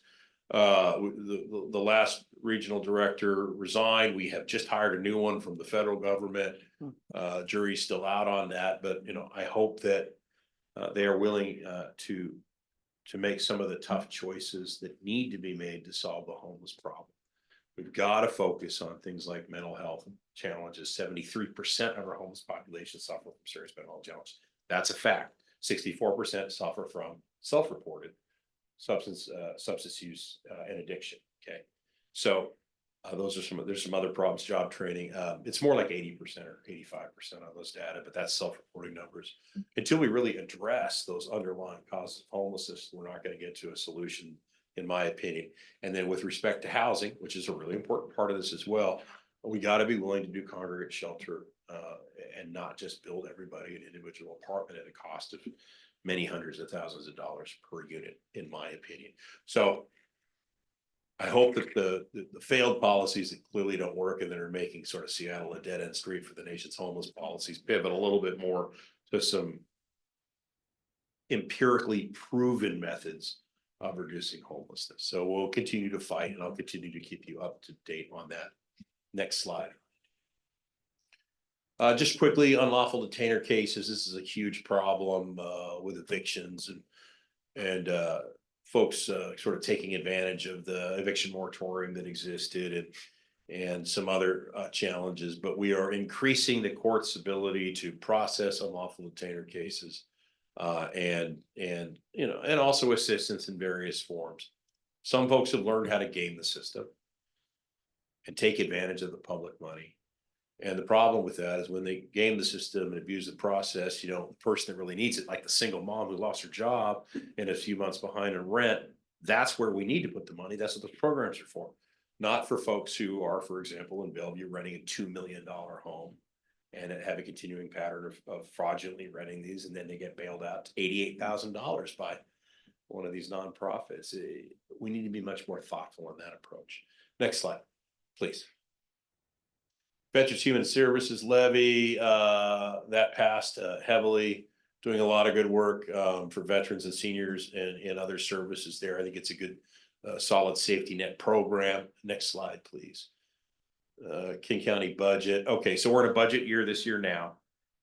The last regional director resigned. We have just hired a new one from the federal government. Jury's still out on that, but I hope that they are willing to make some of the tough choices that need to be made to solve the homeless problem. We've got to focus on things like mental health challenges. 73% of our homeless population suffer from serious mental health challenges. That's a fact. 64% suffer from self-reported substance use and addiction. Okay, so there's some other problems. Job training, it's more like 80% or 85% on those data, but that's self-reporting numbers. Until we really address those underlying causes of homelessness, we're not going to get to a solution, in my opinion. And then with respect to housing, which is a really important part of this as well, we got to be willing to do congregate shelter and not just build everybody an individual apartment at a cost of many hundreds of thousands of dollars per unit, in my opinion. So I hope that the failed policies that clearly don't work and that are making sort of Seattle a dead end street for the nation's homeless policies pivot a little bit more to some empirically proven methods of reducing homelessness. So we'll continue to fight, and I'll continue to keep you up to date on that. Next slide. Just quickly, unlawful detainer cases. This is a huge problem with evictions and folks sort of taking advantage of the eviction moratorium that existed and some other challenges. But we are increasing the court's ability to process unlawful detainer cases and also assistance in various forms. Some folks have learned how to game the system and take advantage of the public money. And the problem with that is when they game the system and abuse the process, the person that really needs it, like the single mom who lost her job and a few months behind in rent, that's where we need to put the money. That's what those programs are for. Not for folks who are, for example, in Bellevue renting a $2 million home and have a continuing pattern of fraudulently renting these, and then they get bailed out to $88,000 by one of these nonprofits. We need to be much more thoughtful in that approach. Next slide, please. Veterans Human Services Levy, that passed heavily, doing a lot of good work for veterans and seniors and other services there. I think it's a good, solid safety net program. Next slide, please. King County budget. Okay, so we're in a budget year this year now.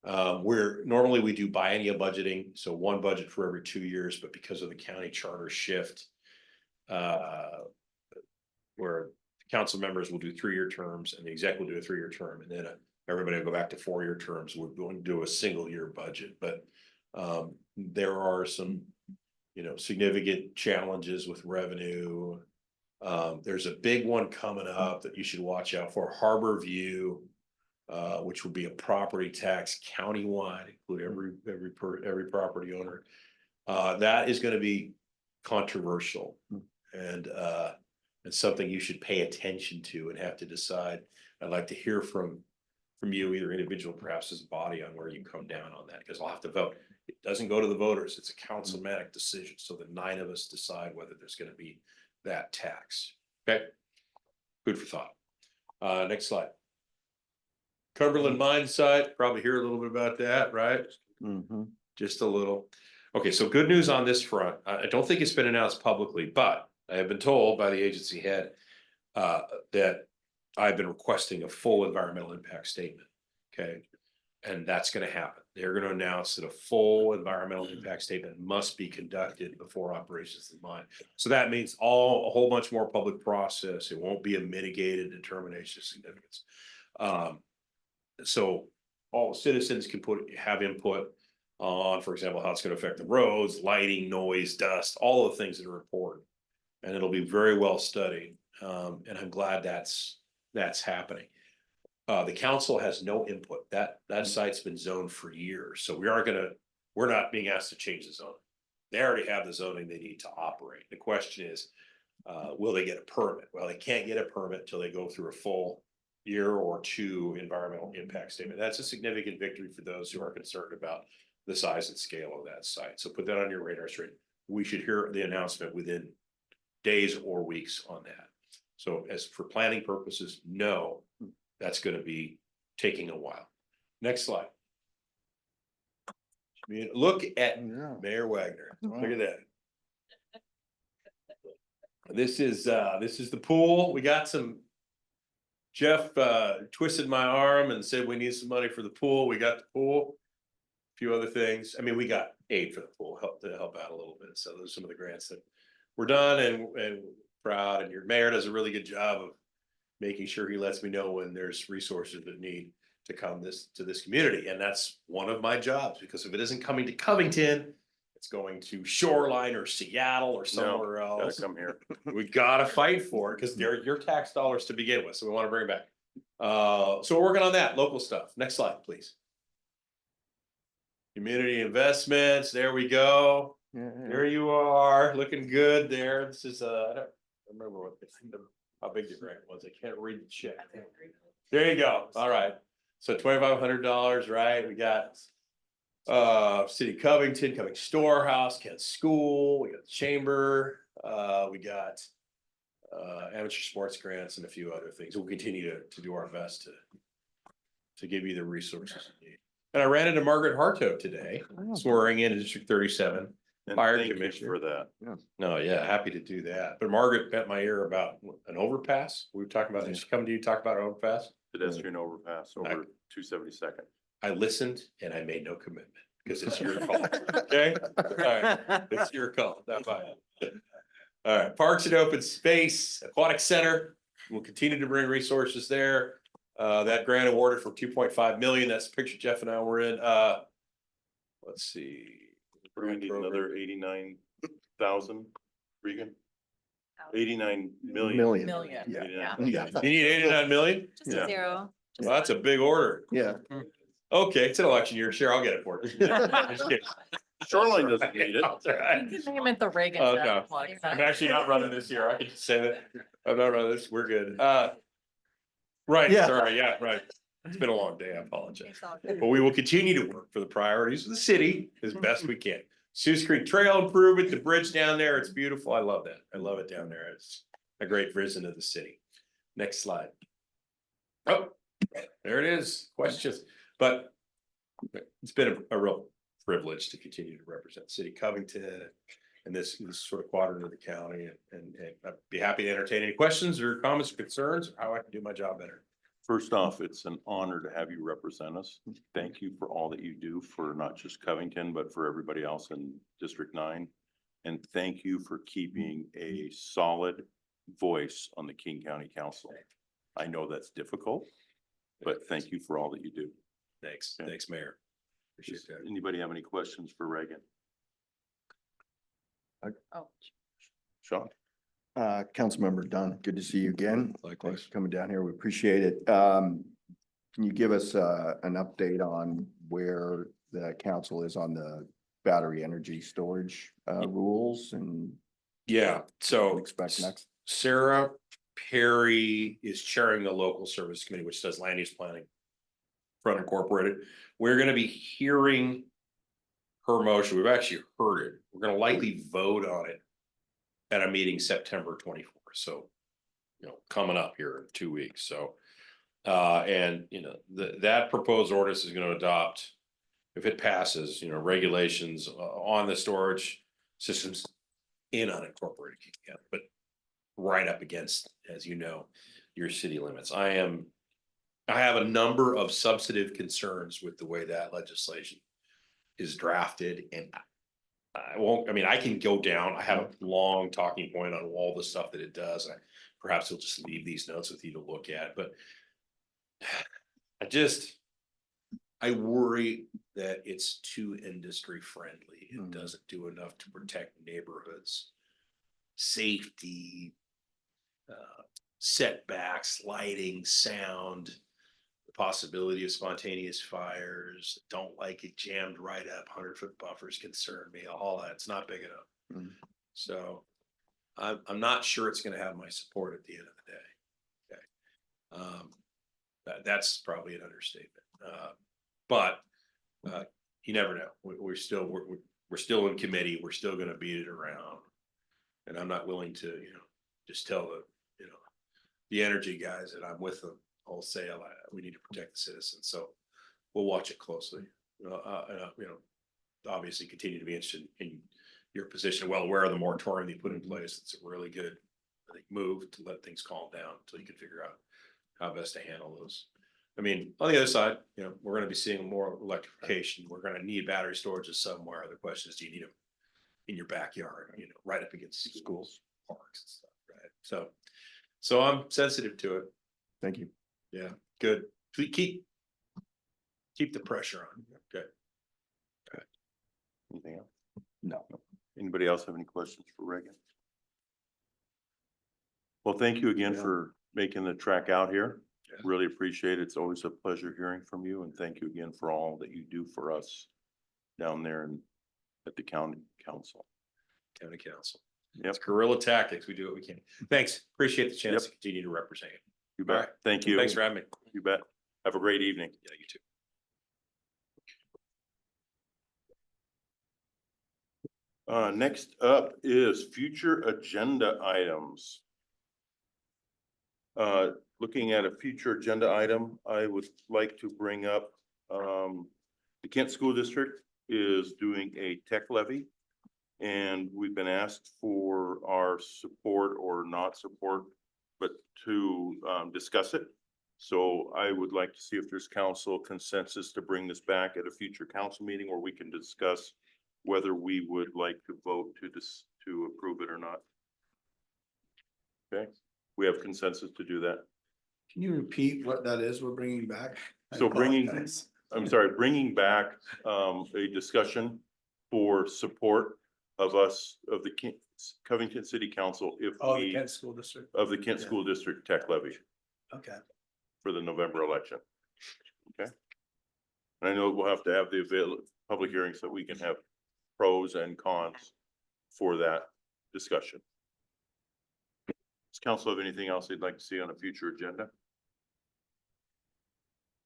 Normally we do biennial budgeting, so one budget for every 2 years, but because of the county charter shift, where council members will do 3-year terms and the exec will do a 3-year term, and then everybody will go back to 4-year terms. We're going to do a single year budget, but there are some, significant challenges with revenue. There's a big one coming up that you should watch out for, Harbor View, which would be a property tax countywide, include every property owner. That is going to be controversial and something you should pay attention to and have to decide. I'd like to hear from you, either individual, perhaps as a body, on where you come down on that, because I'll have to vote. It doesn't go to the voters. It's a councilmanic decision. So the 9 of us decide whether there's going to be that tax. Okay. Good for thought. Next slide. Cumberland Mine Site, probably hear a little bit about that, right? Mm-hmm. Just a little. Okay, so good news on this front. I don't think it's been announced publicly, but I have been told by the agency head that I've been requesting a full environmental impact statement. Okay. And that's going to happen. They're going to announce that a full environmental impact statement must be conducted before operations of the mine. So that means a whole bunch more public process. It won't be a mitigated determination of significance. So all citizens can have input on, for example, how it's going to affect the roads, lighting, noise, dust, all the things that are important. And it'll be very well studied. And I'm glad that's happening. The council has no input. That site's been zoned for years. So we're not being asked to change the zoning. They already have the zoning they need to operate. The question is, will they get a permit? Well, they can't get a permit until they go through a full year or 2 environmental impact statement. That's a significant victory for those who are concerned about the size and scale of that site. So put that on your radar screen. We should hear the announcement within days or weeks on that. So as for planning purposes, no, that's going to be taking a while. Next slide. Look at Mayor Wagner. Look at that. This is the pool. We got some. Jeff twisted my arm and said we need some money for the pool. We got the pool. A few other things. I mean, we got aid for the pool to help out a little bit. So those are some of the grants that we're done and proud. And your mayor does a really good job of making sure he lets me know when there's resources that need to come to this community. And that's one of my jobs, because if it isn't coming to Covington, it's going to Shoreline or Seattle or somewhere else. Gotta come here. We gotta fight for it because they're your tax dollars to begin with. So we want to bring it back. So we're working on that local stuff. Next slide, please. Community investments. There we go. There you are, looking good there. This is I don't remember how big the grant was. I can't read the check. There you go. All right. So $2,500, right? We got City Covington, Covington Storehouse, Kent School, we got the Chamber, we got amateur sports grants and a few other things. We'll continue to do our best to give you the resources you need. And I ran into Margaret Harto today, swearing in District 37. And Fire thank you commissioner. for that. No, yeah, happy to do that. But Margaret bent my ear about an overpass. We were talking about, she's coming to you, to talk about an overpass. Pedestrian overpass over 272nd. I listened and I made no commitment because it's your call. Okay? All right. It's your call. Not mine. All right. Parks and open space, aquatic center. We'll continue to bring resources there. That grant awarded for 2.5 million. That's the picture Jeff and I were in. Let's see. We're gonna need another 89,000, Regan? 89 million. Million. Million. Yeah. 89. Yeah. You need 89 million? Just Yeah. a zero. Well, that's a big order. Yeah. Okay, it's an election year. Sure, I'll get it for you. Just kidding. Shoreline doesn't need it. That's all right. You can name it the Reagan. Oh, Center no. Aquatic I'm Center. actually not running this year. I can just say that. I'm not running this. We're good. Right, Yeah. sorry, yeah, right. It's been a long day. I apologize. But we will continue to work for the priorities of the city as best we can. Sioux Creek Trail improvement, the bridge down there, it's beautiful. I love that. I love it down there. It's a great vision of the city. Next slide. Oh, there it is. Questions, but it's been a real privilege to continue to represent City Covington and this sort of quadrant of the county. And I'd be happy to entertain any questions or comments or concerns or how I can do my job better. First off, it's an honor to have you represent us. Thank you for all that you do for not just Covington, but for everybody else in District 9. And thank you for keeping a solid voice on the King County Council. I know that's difficult, but thank you for all that you do. Thanks. Okay. Thanks, Mayor. Appreciate Does that. anybody have any questions for Reagan? Oh, Sean? Councilmember Dunn, good to see you again. Likewise. Thanks for coming down here. We appreciate it. Can you give us an update on where the council is on the battery energy storage rules and Yeah, so expect next? Sarah Perry is chairing the local service committee, which does land use planning from Incorporated. We're gonna be hearing her motion. We've actually heard it. We're gonna likely vote on it at a meeting September 24th. So, coming up here in 2 weeks. So, and that proposed ordinance is going to adopt, if it passes, regulations on the storage systems in unincorporated King County, but right up against, as you know, your city limits. I have a number of substantive concerns with the way that legislation is drafted, and I can go down. I have a long talking point on all the stuff that it does. Perhaps we'll just leave these notes with you to look at, but I worry that it's too industry friendly. It doesn't do enough to protect neighborhoods, safety, setbacks, lighting, sound, the possibility of spontaneous fires. Don't like it jammed right up. 100-foot buffers concern me. All that, it's not big enough. So I'm not sure it's going to have my support at the end of the day. Okay. That's probably an understatement. But you never know. We're still in committee. We're still going to beat it around, and I'm not willing to, just tell the energy guys that I'm with them wholesale. We need to protect the citizens. So we'll watch it closely. Obviously continue to be interested in your position. Well, aware of the moratorium they put in place. It's a really good, I think, move to let things calm down until you can figure out how best to handle those. On the other side, we're going to be seeing more electrification. We're going to need battery storages somewhere. The question is, do you need them in your backyard, right up against schools, parks and stuff, right? So I'm sensitive to it. Thank you. Yeah, good. Keep the pressure on. Okay. Anything else? No. Anybody else have any questions for Reagan? Well, thank you again for making the trek out here. Yeah. Really appreciate it. It's always a pleasure hearing from you, and thank you again for all that you do for us down there at the county council. County council. Yep. It's guerrilla tactics. We do what we can. Thanks. Appreciate the chance Yep. to continue to represent you. You All bet. right. Thank you. Thanks for having me. You bet. Have a great evening. Yeah, you too. Next up is future agenda items. Looking at a future agenda item, I would like to bring up The Kent School District is doing a tech levy. And we've been asked for our support or not support, but to discuss it. So I would like to see if there's council consensus to bring this back at a future council meeting where we can discuss whether we would like to vote to approve it or not. Okay, we have consensus to do that. Can you repeat what that is we're bringing back? I So bringing, apologize. I'm sorry, bringing back a discussion for support of us, of the Covington City Council, if Oh, the we, Kent School District. of the Kent Yeah. School District tech levy Okay. for the November election. Okay. And I know we'll have to have the public hearing so we can have pros and cons for that discussion. Does council have anything else they'd like to see on a future agenda?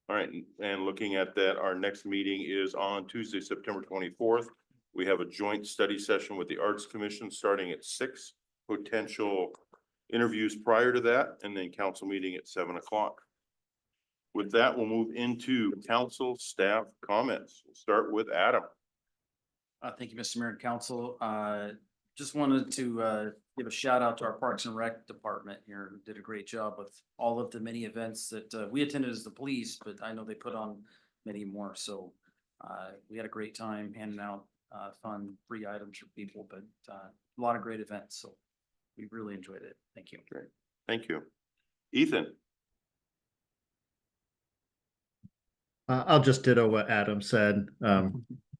All right, and looking at that, our next meeting is on Tuesday, September 24th. We have a joint study session with the Arts Commission starting at 6, potential interviews prior to that, and then council meeting at 7 o'clock. With that, we'll move into council staff comments. We'll start with Adam. Thank you, Mr. Mayor and Council. Just wanted to give a shout out to our Parks and Rec department here, who did a great job with all of the many events that we attended as the police, but I know they put on many more. So we had a great time handing out fun free items for people, but a lot of great events. So we really enjoyed it. Thank you. Great. Thank you. Ethan. I'll just ditto what Adam said.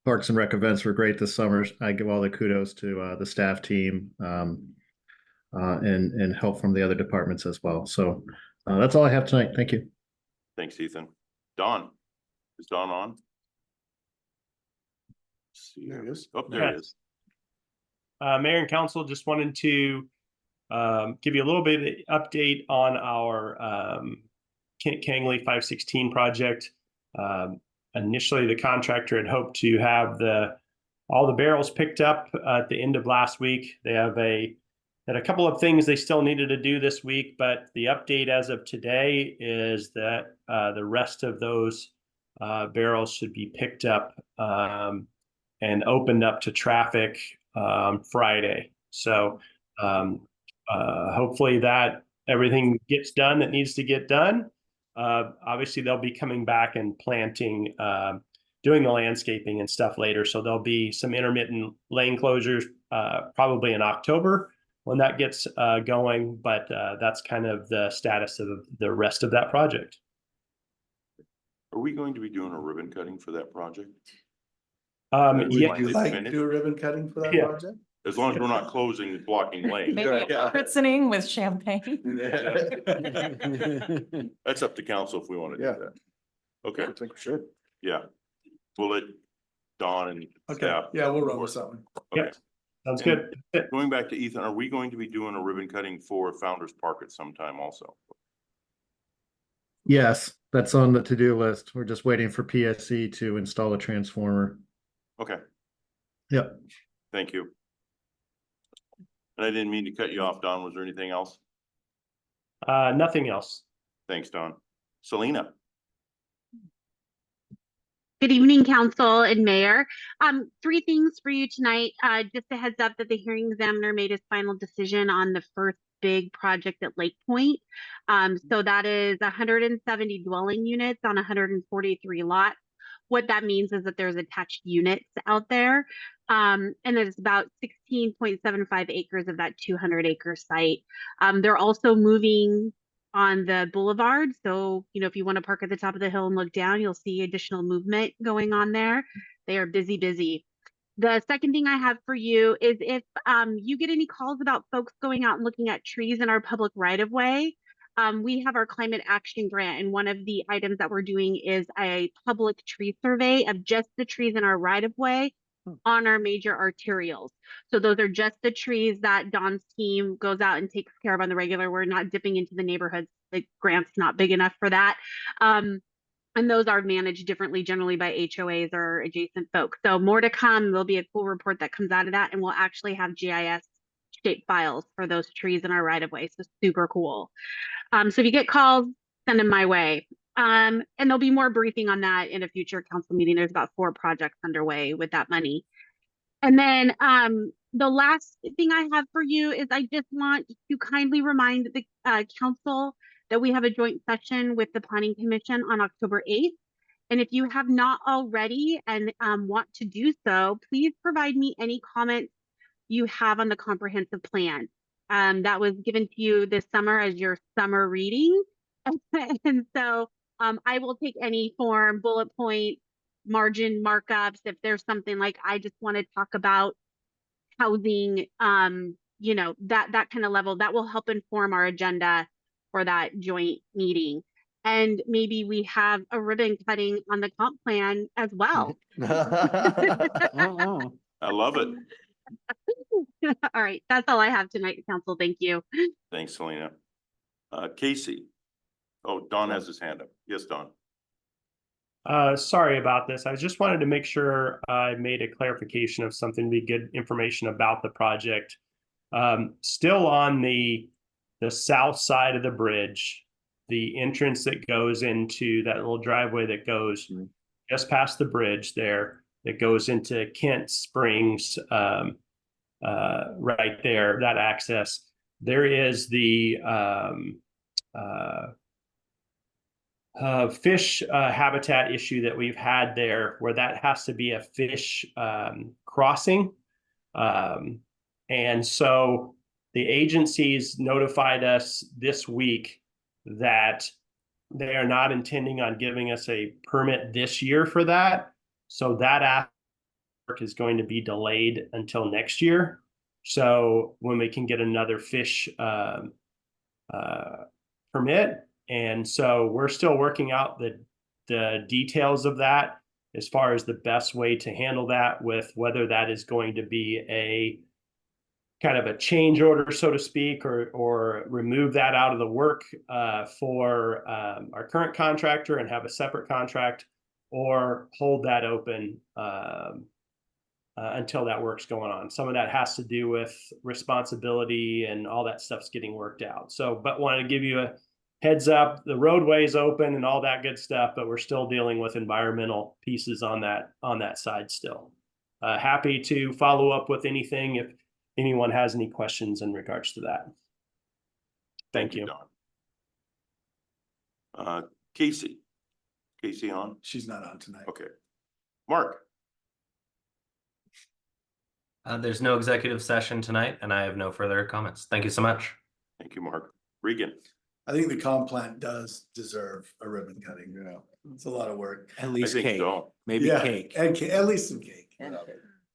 Parks and Rec events were great this summer. I give all the kudos to the staff team and help from the other departments as well. So that's all I have tonight. Thank you. Thanks, Ethan. Don. Is Don on? See, There it is. Oh, there it is. Mayor and Council, just wanted to give you a little bit of update on our Kangley 516 project. Initially, the contractor had hoped to have all the barrels picked up at the end of last week. They had a couple of things they still needed to do this week, but the update as of today is that the rest of those barrels should be picked up and opened up to traffic Friday. So hopefully that everything gets done that needs to get done. Obviously they'll be coming back and planting, doing the landscaping and stuff later. So there'll be some intermittent lane closures probably in October when that gets going, but that's kind of the status of the rest of that project. Are we going to be doing a ribbon cutting for that project? Would Yeah. you like to do a ribbon cutting for that Yeah. project? As long as we're not closing and blocking lanes. Maybe a christening with champagne. That's up to council if we want to do that. Okay, I think we should. yeah. We'll let Don and Okay, staff. yeah, we'll run with something. Okay. Sounds And good. Going back to Ethan, are we going to be doing a ribbon cutting for Founder's Park at some time also? Yes, that's on the to-do list. We're just waiting for PSC to install a transformer. Okay, Yep. thank you. And I didn't mean to cut you off, Don. Was there anything else? Nothing else. Thanks, Don. Selena. Good evening, Council and Mayor. 3 things for you tonight. Just a heads up that the hearing examiner made his final decision on the first big project at Lake Point. So that is 170 dwelling units on 143 lots. What that means is that there's attached units out there. And there's about 16.75 acres of that 200-acre site. They're also moving on the boulevard. So, if you want to park at the top of the hill and look down, you'll see additional movement going on there. They are busy. The second thing I have for you is if you get any calls about folks going out and looking at trees in our public right-of-way, we have our climate action grant, and one of the items that we're doing is a public tree survey of just the trees in our right-of-way on our major arterials. So those are just the trees that Don's team goes out and takes care of on the regular. We're not dipping into the neighborhoods. The grant's not big enough for that. And those are managed differently, generally by HOAs or adjacent folks. So more to come. There'll be a cool report that comes out of that, and we'll actually have GIS shaped files for those trees in our right of way. So super cool. So if you get calls, send them my way. And there'll be more briefing on that in a future council meeting. There's about 4 projects underway with that money. And then the last thing I have for you is I just want to kindly remind the council that we have a joint session with the Planning Commission on October 8th. And if you have not already and want to do so, please provide me any comments you have on the comprehensive plan. That was given to you this summer as your summer reading. And so I will take any form, bullet point, margin markups. If there's something like, I just want to talk about housing, you know, that kind of level, that will help inform our agenda for that joint meeting. And maybe we have a ribbon cutting on the comp plan as well. I love it. All right, that's all I have tonight, council. Thank you. Thanks, Selena. Casey. Oh, Don has his hand up. Yes, Don. Sorry about this. I just wanted to make sure I made a clarification of something to be good information about the project. Still on the south side of the bridge, the entrance that goes into that little driveway that goes just past the bridge there, that goes into Kent Springs, right there, that access. There is the fish habitat issue that we've had there, where that has to be a fish crossing. And so the agencies notified us this week that they are not intending on giving us a permit this year for that. So that work is going to be delayed until next year. So when we can get another fish permit. And so we're still working out the details of that as far as the best way to handle that, with whether that is going to be a kind of a change order, so to speak, or remove that out of the work for our current contractor and have a separate contract, or hold that open until that work's going on. Some of that has to do with responsibility and all that stuff's getting worked out. So, but wanted to give you a heads up, the roadway's open and all that good stuff, but we're still dealing with environmental pieces on that side still. Happy to follow up with anything if anyone has any questions in regards to that. Thank you. Don. Casey. Casey on? She's not on tonight. Okay. Mark. There's no executive session tonight, and I have no further comments. Thank you so much. Thank you, Mark. Regan. I think the comp plant does deserve a ribbon cutting. You know, it's a lot of work. At least cake, so. maybe cake. And at least some cake.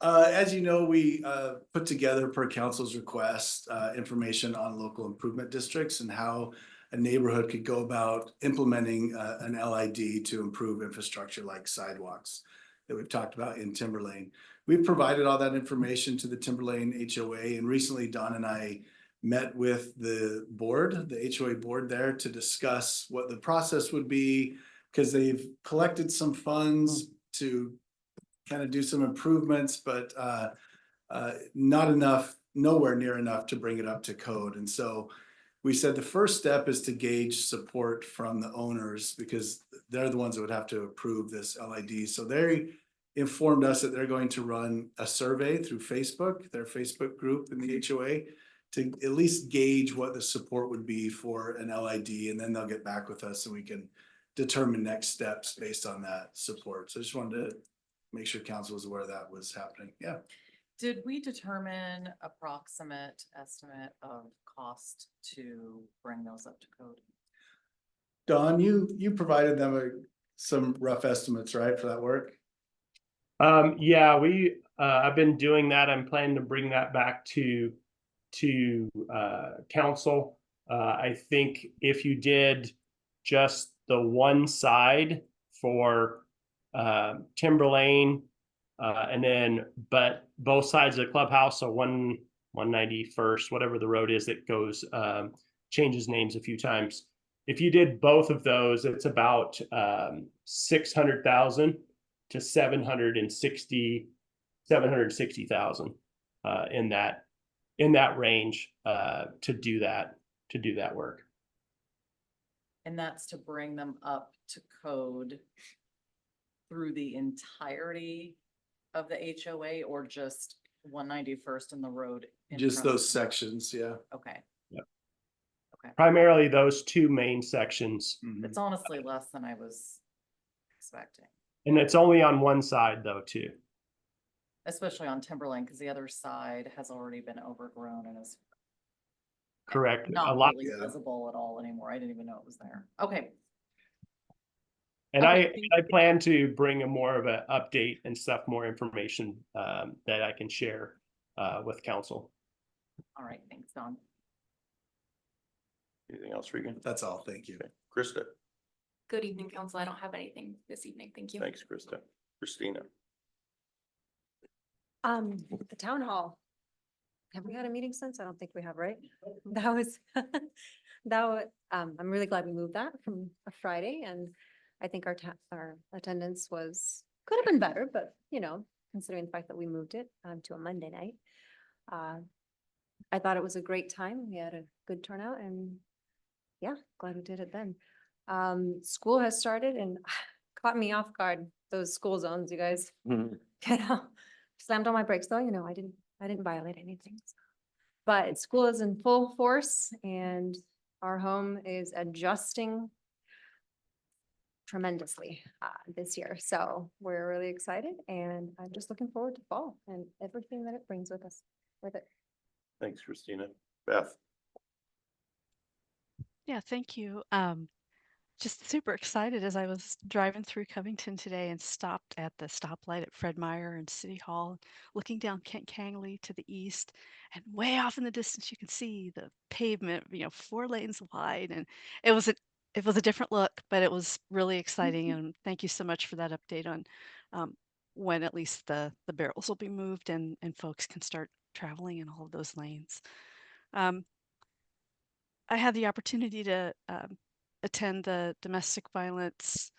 As you know, we put together, per council's request, information on local improvement districts and how a neighborhood could go about implementing an LID to improve infrastructure like sidewalks that we've talked about in Timberlane. We've provided all that information to the Timberlane HOA, and recently Don and I met with the board, the HOA board there, to discuss what the process would be, because they've collected some funds to kind of do some improvements, but not enough, nowhere near enough to bring it up to code. And so we said the first step is to gauge support from the owners, because they're the ones that would have to approve this LID. So they informed us that they're going to run a survey through Facebook, their Facebook group in the HOA, to at least gauge what the support would be for an LID, and then they'll get back with us so we can determine next steps based on that support. So I just wanted to make sure council was aware that was happening. Yeah. Did we determine approximate estimate of cost to bring those up to code? Don, you provided them some rough estimates, right, for that work? Yeah, I've been doing that. I'm planning to bring that back to council. I think if you did just the one side for Timberlane, and then but both sides of the clubhouse, so 191st, whatever the road is that goes changes names a few times. If you did both of those, it's about 600,000 to 760,000 in that range to do that work. And that's to bring them up to code through the entirety of the HOA or just 191st and the road? in Just front of those them? sections, yeah. Okay, Primarily those two main sections. it's honestly less than I was expecting, And it's only on one side though, too. especially on Timberlane, because the other side has already been overgrown and is Correct. A not lot. really visible at all anymore. I didn't even know it was there. Okay. And Okay, I plan to bring a more of an update and stuff, more information that I can share with council. all right, thanks, Don. Anything else, Regan? That's all. Thank you. Okay. Krista? Good evening, council. I don't have anything this evening. Thank you. Thanks, Krista. Christina? The town hall. Have we had a meeting since? I don't think we have, right? That was, I'm really glad we moved that from a Friday, and I think our attendance could have been better, but considering the fact that we moved it to a Monday night. I thought it was a great time. We had a good turnout, and yeah, glad we did it then. School has started and caught me off guard, those school zones, you guys. Slammed on my brakes though, I didn't violate anything. But school is in full force and our home is adjusting tremendously this year. So we're really excited and I'm just looking forward to fall and everything that it brings with it. Thanks, Christina. Beth? Yeah, thank you. Just super excited as I was driving through Covington today and stopped at the stoplight at Fred Meyer and City Hall, looking down Kent Kangley to the east, and way off in the distance you can see the pavement, 4 lanes wide, and it was a different look, but it was really exciting. And thank you so much for that update on when at least the barrels will be moved and folks can start traveling in all of those lanes. I had the opportunity to attend the domestic violence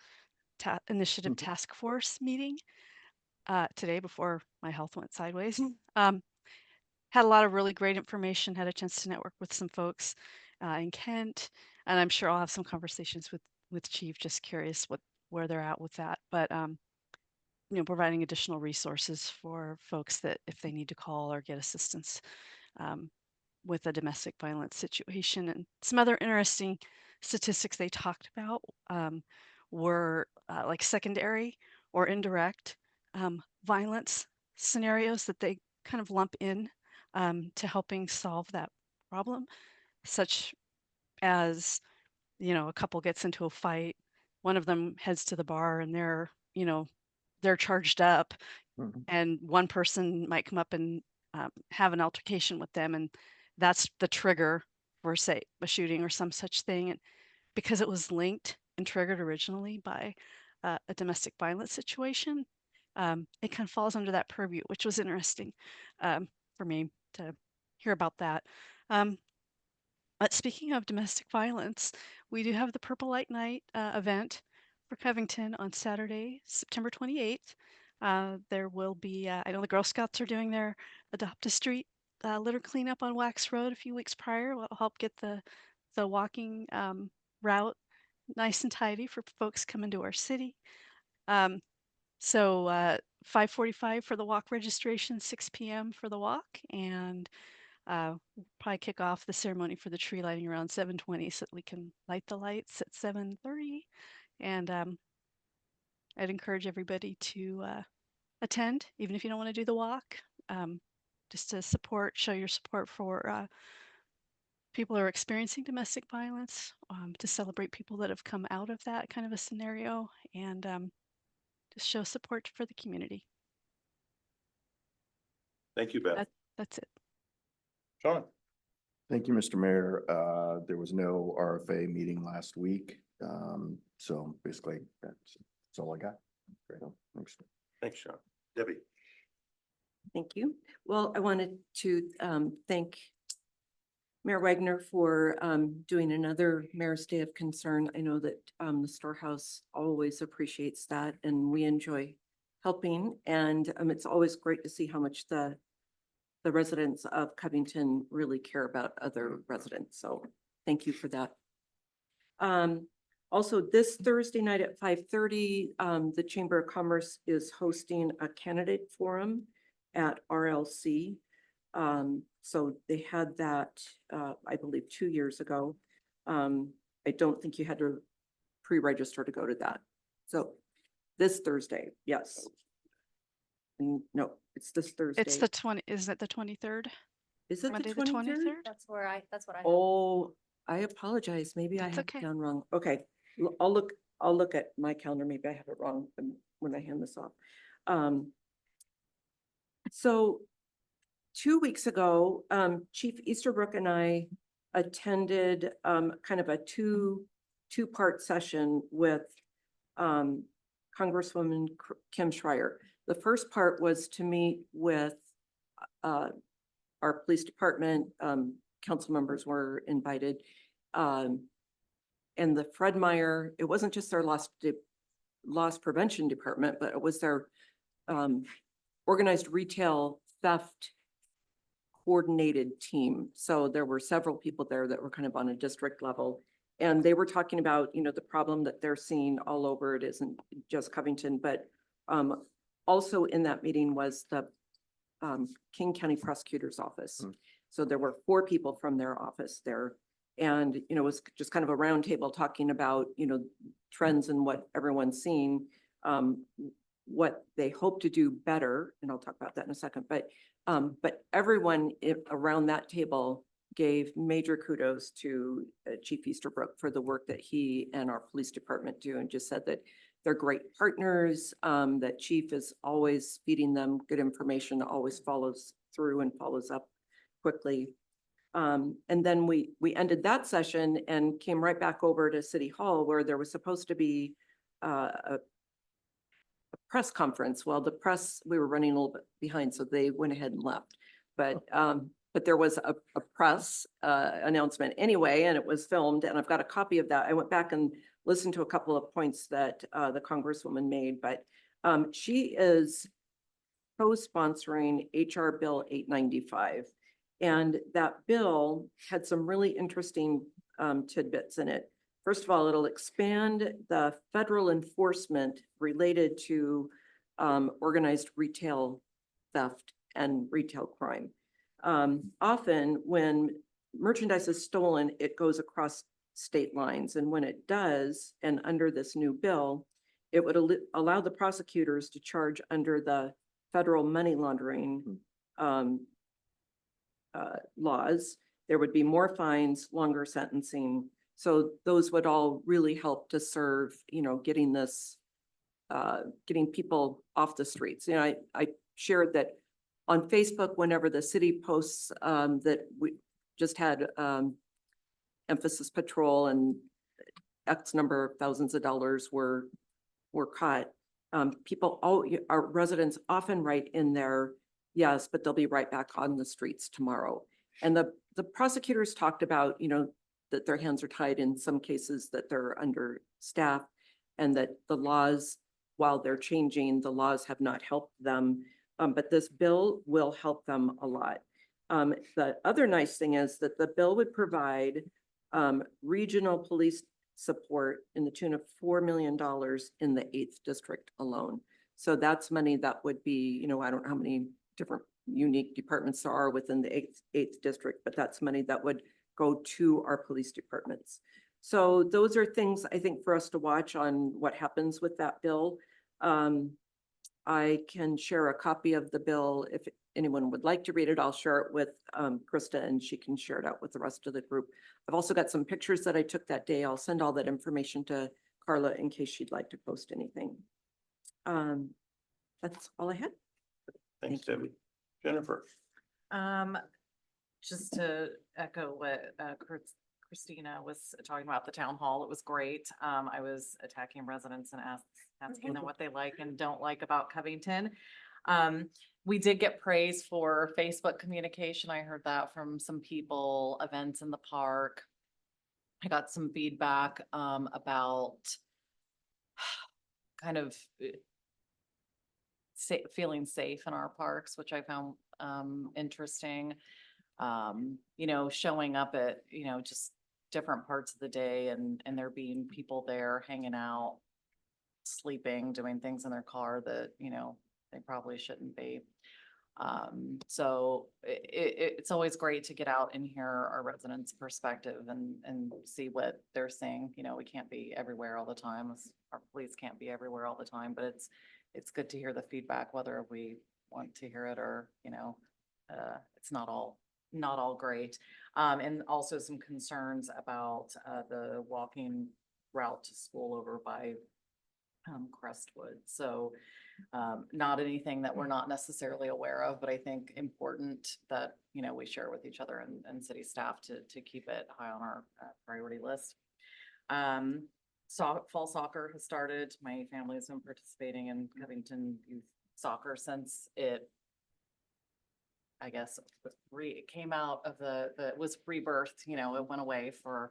initiative task force meeting today before my health went sideways. Had a lot of really great information, had a chance to network with some folks in Kent, and I'm sure I'll have some conversations with Chief, just curious where they're at with that. But providing additional resources for folks that if they need to call or get assistance with a domestic violence situation. And some other interesting statistics they talked about were like secondary or indirect violence scenarios that they kind of lump in to helping solve that problem, such as, a couple gets into a fight, one of them heads to the bar and they're charged up, and one person might come up and have an altercation with them, and that's the trigger for, say, a shooting or some such thing. And because it was linked and triggered originally by a domestic violence situation, it kind of falls under that purview, which was interesting for me to hear about that. But speaking of domestic violence, we do have the Purple Light Night event for Covington on Saturday, September 28th. There will be, I know the Girl Scouts are doing their Adopt a Street litter cleanup on Wax Road a few weeks prior. Will help get the walking route nice and tidy for folks coming to our city. So 5:45 for the walk registration, 6 p.m. for the walk, and we'll probably kick off the ceremony for the tree lighting around 7:20 so that we can light the lights at 7:30. And I'd encourage everybody to attend, even if you don't want to do the walk, just to show your support for people who are experiencing domestic violence, to celebrate people that have come out of that kind of a scenario, and just show support for the community. Thank you, Beth. That's it. Sean? Thank you, Mr. Mayor. There was no RFA meeting last week. So basically that's all I got. Great. Thanks. Thanks, Sean. Debbie? Thank you. Well, I wanted to thank Mayor Wagner for doing another Mayor's Day of Concern. I know that the storehouse always appreciates that and we enjoy helping. And it's always great to see how much the residents of Covington really care about other residents. So thank you for that. Also, this Thursday night at 5:30, the Chamber of Commerce is hosting a candidate forum at RLC. So they had that, I believe, 2 years ago. I don't think you had to pre-register to go to that. So this Thursday, yes. No, it's this Thursday. It's the 23rd? Is it the Monday the 23rd? 23rd? That's what I have. Oh, I apologize. Maybe I That's have it okay. down wrong. Okay, I'll look at my calendar. Maybe I have it wrong when I hand this off. So 2 weeks ago, Chief Easterbrook and I attended kind of a two-part session with Congresswoman Kim Schreier. The first part was to meet with our police department. Council members were invited. And the Fred Meyer, it wasn't just their loss prevention department, but it was their organized retail theft coordinated team. So there were several people there that were kind of on a district level. And they were talking about, the problem that they're seeing all over. It isn't just Covington, but also in that meeting was the King County Prosecutor's Office. So there were 4 people from their office there. And, it was just kind of a roundtable talking about, trends and what everyone's seeing, what they hope to do better. And I'll talk about that in a second. But everyone around that table gave major kudos to Chief Easterbrook for the work that he and our police department do, and just said that they're great partners, that Chief is always feeding them good information, always follows through and follows up quickly. And then we ended that session and came right back over to City Hall, where there was supposed to be a press conference. Well, the press, we were running a little bit behind, so they went ahead and left. But there was a press announcement anyway, and it was filmed, and I've got a copy of that. I went back and listened to a couple of points that the Congresswoman made, but she is co-sponsoring HR Bill 895. And that bill had some really interesting tidbits in it. First of all, it'll expand the federal enforcement related to organized retail theft and retail crime. Often when merchandise is stolen, it goes across state lines. And when it does, and under this new bill, it would allow the prosecutors to charge under the federal money laundering laws. There would be more fines, longer sentencing. So those would all really help to serve, getting this, getting people off the streets. I shared that on Facebook, whenever the city posts that we just had emphasis patrol and X number of thousands of dollars were caught. Our residents often write in there, yes, but they'll be right back on the streets tomorrow. And the prosecutors talked about, that their hands are tied in some cases, that they're understaffed, and that the laws, while they're changing, the laws have not helped them. But this bill will help them a lot. The other nice thing is that the bill would provide regional police support in the tune of $4 million in the 8th district alone. So that's money that would be, I don't know how many different unique departments there are within the 8th district, but that's money that would go to our police departments. So those are things I think for us to watch on what happens with that bill. I can share a copy of the bill. If anyone would like to read it, I'll share it with Krista, and she can share it out with the rest of the group. I've also got some pictures that I took that day. I'll send all that information to Carla in case she'd like to post anything. That's all I had. Thanks, Debbie. Jennifer. Just to echo what Christina was talking about the town hall, it was great. I was attacking residents and asking them what they like and don't like about Covington. We did get praise for Facebook communication. I heard that from some people, events in the park. I got some feedback about kind of feeling safe in our parks, which I found interesting. Showing up at, just different parts of the day and there being people there hanging out, sleeping, doing things in their car that, you know, they probably shouldn't be. So it's always great to get out and hear our residents' perspective and see what they're seeing. You know, we can't be everywhere all the time. Our police can't be everywhere all the time, but it's good to hear the feedback, whether we want to hear it or, you know, it's not all great. And also some concerns about, the walking route to school over by, Crestwood. So, not anything that we're not necessarily aware of, but I think important that, you know, we share with each other and city staff to keep it high on our priority list. Fall soccer has started. My family has been participating in Covington youth soccer since it, I guess, it came out of it was rebirthed, you know, it went away for,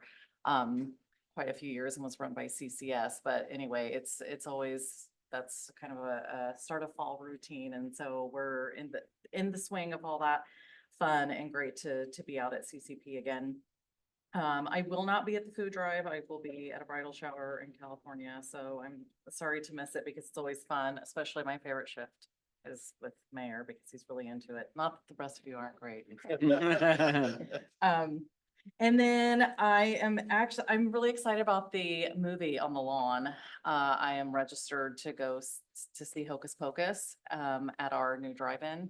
quite a few years and was run by CCS. But anyway, it's always, that's kind of a start of fall routine. And so we're in the swing of all that fun and great to be out at CCP again. I will not be at the food drive. I will be at a bridal shower in California. So I'm sorry to miss it because it's always fun, especially my favorite shift is with Mayor because he's really into it. Not that the rest of you aren't great. And then I'm really excited about the movie on the lawn. I am registered to go to see Hocus Pocus at our new drive-in.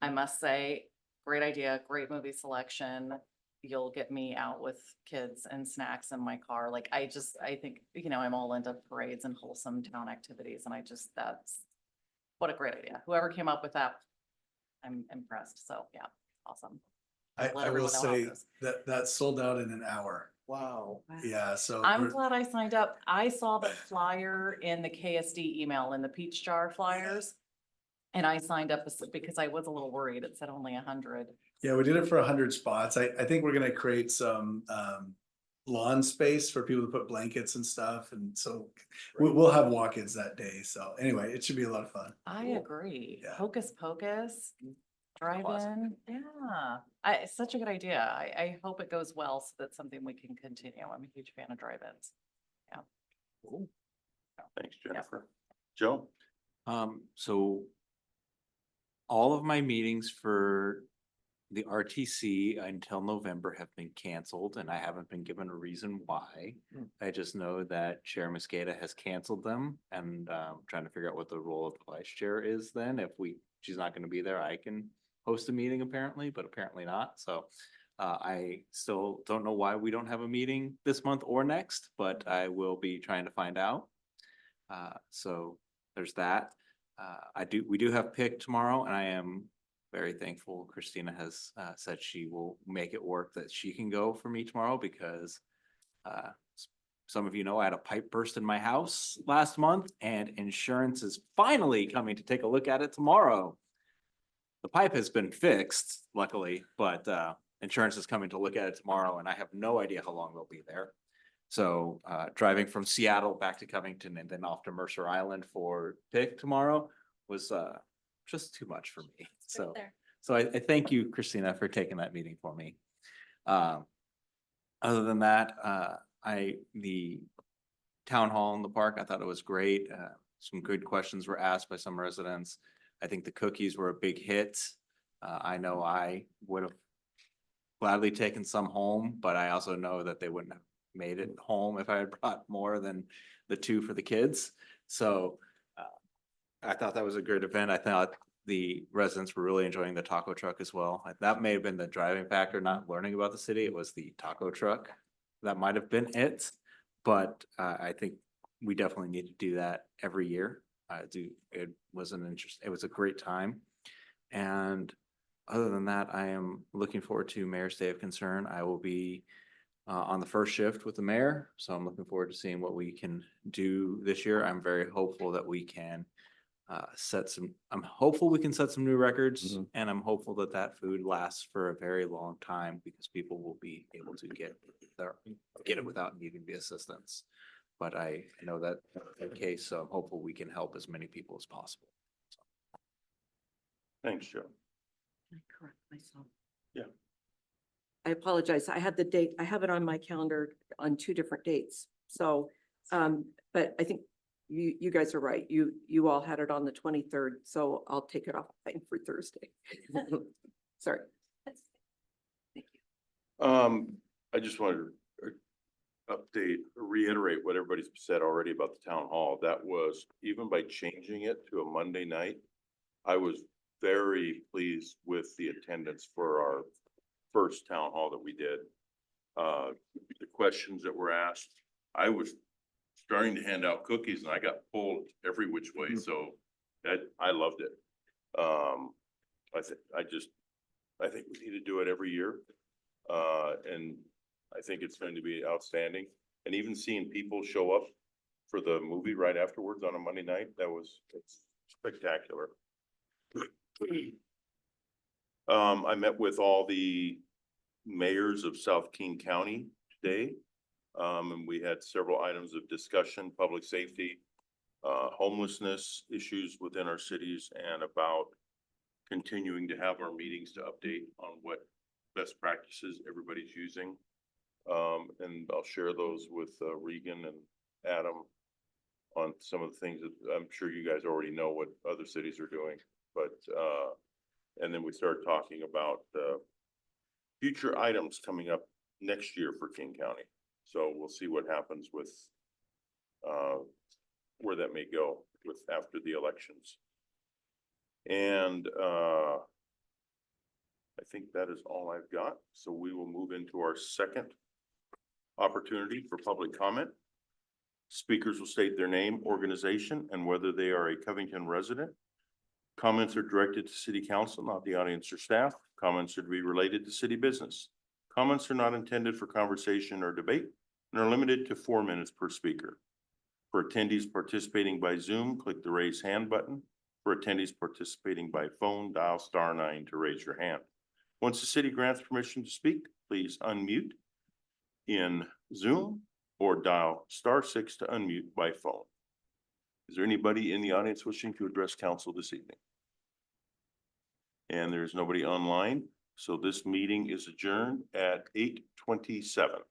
I must say, great idea, great movie selection. You'll get me out with kids and snacks in my car. Like I think, you know, I'm all into parades and wholesome town activities. And that's what a great idea. Whoever came up with that, I'm impressed. So yeah, awesome. I will say that sold out in an hour. Wow. Yeah, so I'm glad I signed up. I saw the flyer in the KSD email in the peach jar flyers. And I signed up because I was a little worried. It said only 100. yeah, we did it for 100 spots. I think we're gonna create some lawn space for people to put blankets and stuff. And so we'll have walk-ins that day. So anyway, it should be a lot of fun. I agree. Yeah. Hocus Pocus, drive-in. Yeah, it's such a good idea. I hope it goes well so that's something we can continue. I'm a huge fan of drive-ins. Yeah. Cool. Thanks, Jennifer. Joe? So all of my meetings for the RTC until November have been canceled and I haven't been given a reason why. I just know that Chair Mosqueda has canceled them and trying to figure out what the role of the vice chair is then. If she's not going to be there, I can host a meeting apparently, but apparently not. So I still don't know why we don't have a meeting this month or next, but I will be trying to find out. So there's that. We do have PIC tomorrow and I am very thankful. Christina has said she will make it work that she can go for me tomorrow because some of you know I had a pipe burst in my house last month and insurance is finally coming to take a look at it tomorrow. The pipe has been fixed, luckily, but insurance is coming to look at it tomorrow and I have no idea how long they'll be there. So driving from Seattle back to Covington and then off to Mercer Island for PIC tomorrow was just too much for me. So I thank you, Christina, for taking that meeting for me. Other than that, the town hall in the park, I thought it was great. Some good questions were asked by some residents. I think the cookies were a big hit. I know I would have gladly taken some home, but I also know that they wouldn't have made it home if I had brought more than the 2 for the kids. So I thought that was a great event. I thought the residents were really enjoying the taco truck as well. That may have been the driving factor, not learning about the city. It was the taco truck. That might have been it. But I think we definitely need to do that every year. It was a great time. And other than that, I am looking forward to Mayor's Day of Concern. I will be on the first shift with the mayor. So I'm looking forward to seeing what we can do this year. I'm very hopeful that we can I'm hopeful we can set some new records and I'm hopeful that food lasts for a very long time because people will be able to get it without needing the assistance. But I know that in case, so I'm hopeful we can help as many people as possible. So. Thanks, Joe. Can I correct myself? Yeah. I apologize. I had the date, I have it on my calendar on two different dates. So, but I think you guys are right. You all had it on the 23rd, so I'll take it off for Thursday. Sorry. I just wanted to reiterate what everybody's said already about the town hall. That was, even by changing it to a Monday night, I was very pleased with the attendance for our first town hall that we did. The questions that were asked, I was starting to hand out cookies and I got pulled every which way, so I loved it. I think we need to do it every year. And I think it's going to be outstanding. And even seeing people show up for the movie right afterwards on a Monday night, it's spectacular. I met with all the mayors of South King County today. And we had several items of discussion: public safety, homelessness issues within our cities, and about continuing to have our meetings to update on what best practices everybody's using. And I'll share those with Regan and Adam on some of the things that I'm sure you guys already know what other cities are doing. But and then we started talking about future items coming up next year for King County. So we'll see what happens with where that may go with after the elections. And I think that is all I've got. So we will move into our second opportunity for public comment. Speakers will state their name, organization, and whether they are a Covington resident. Comments are directed to City Council, not the audience or staff. Comments should be related to city business. Comments are not intended for conversation or debate and are limited to 4 minutes per speaker. For attendees participating by Zoom, click the raise hand button. For attendees participating by phone, dial *9 to raise your hand. Once the city grants permission to speak, please unmute in Zoom or dial *6 to unmute by phone. Is there anybody in the audience wishing to address council this evening? And there's nobody online, so this meeting is adjourned at 8:27.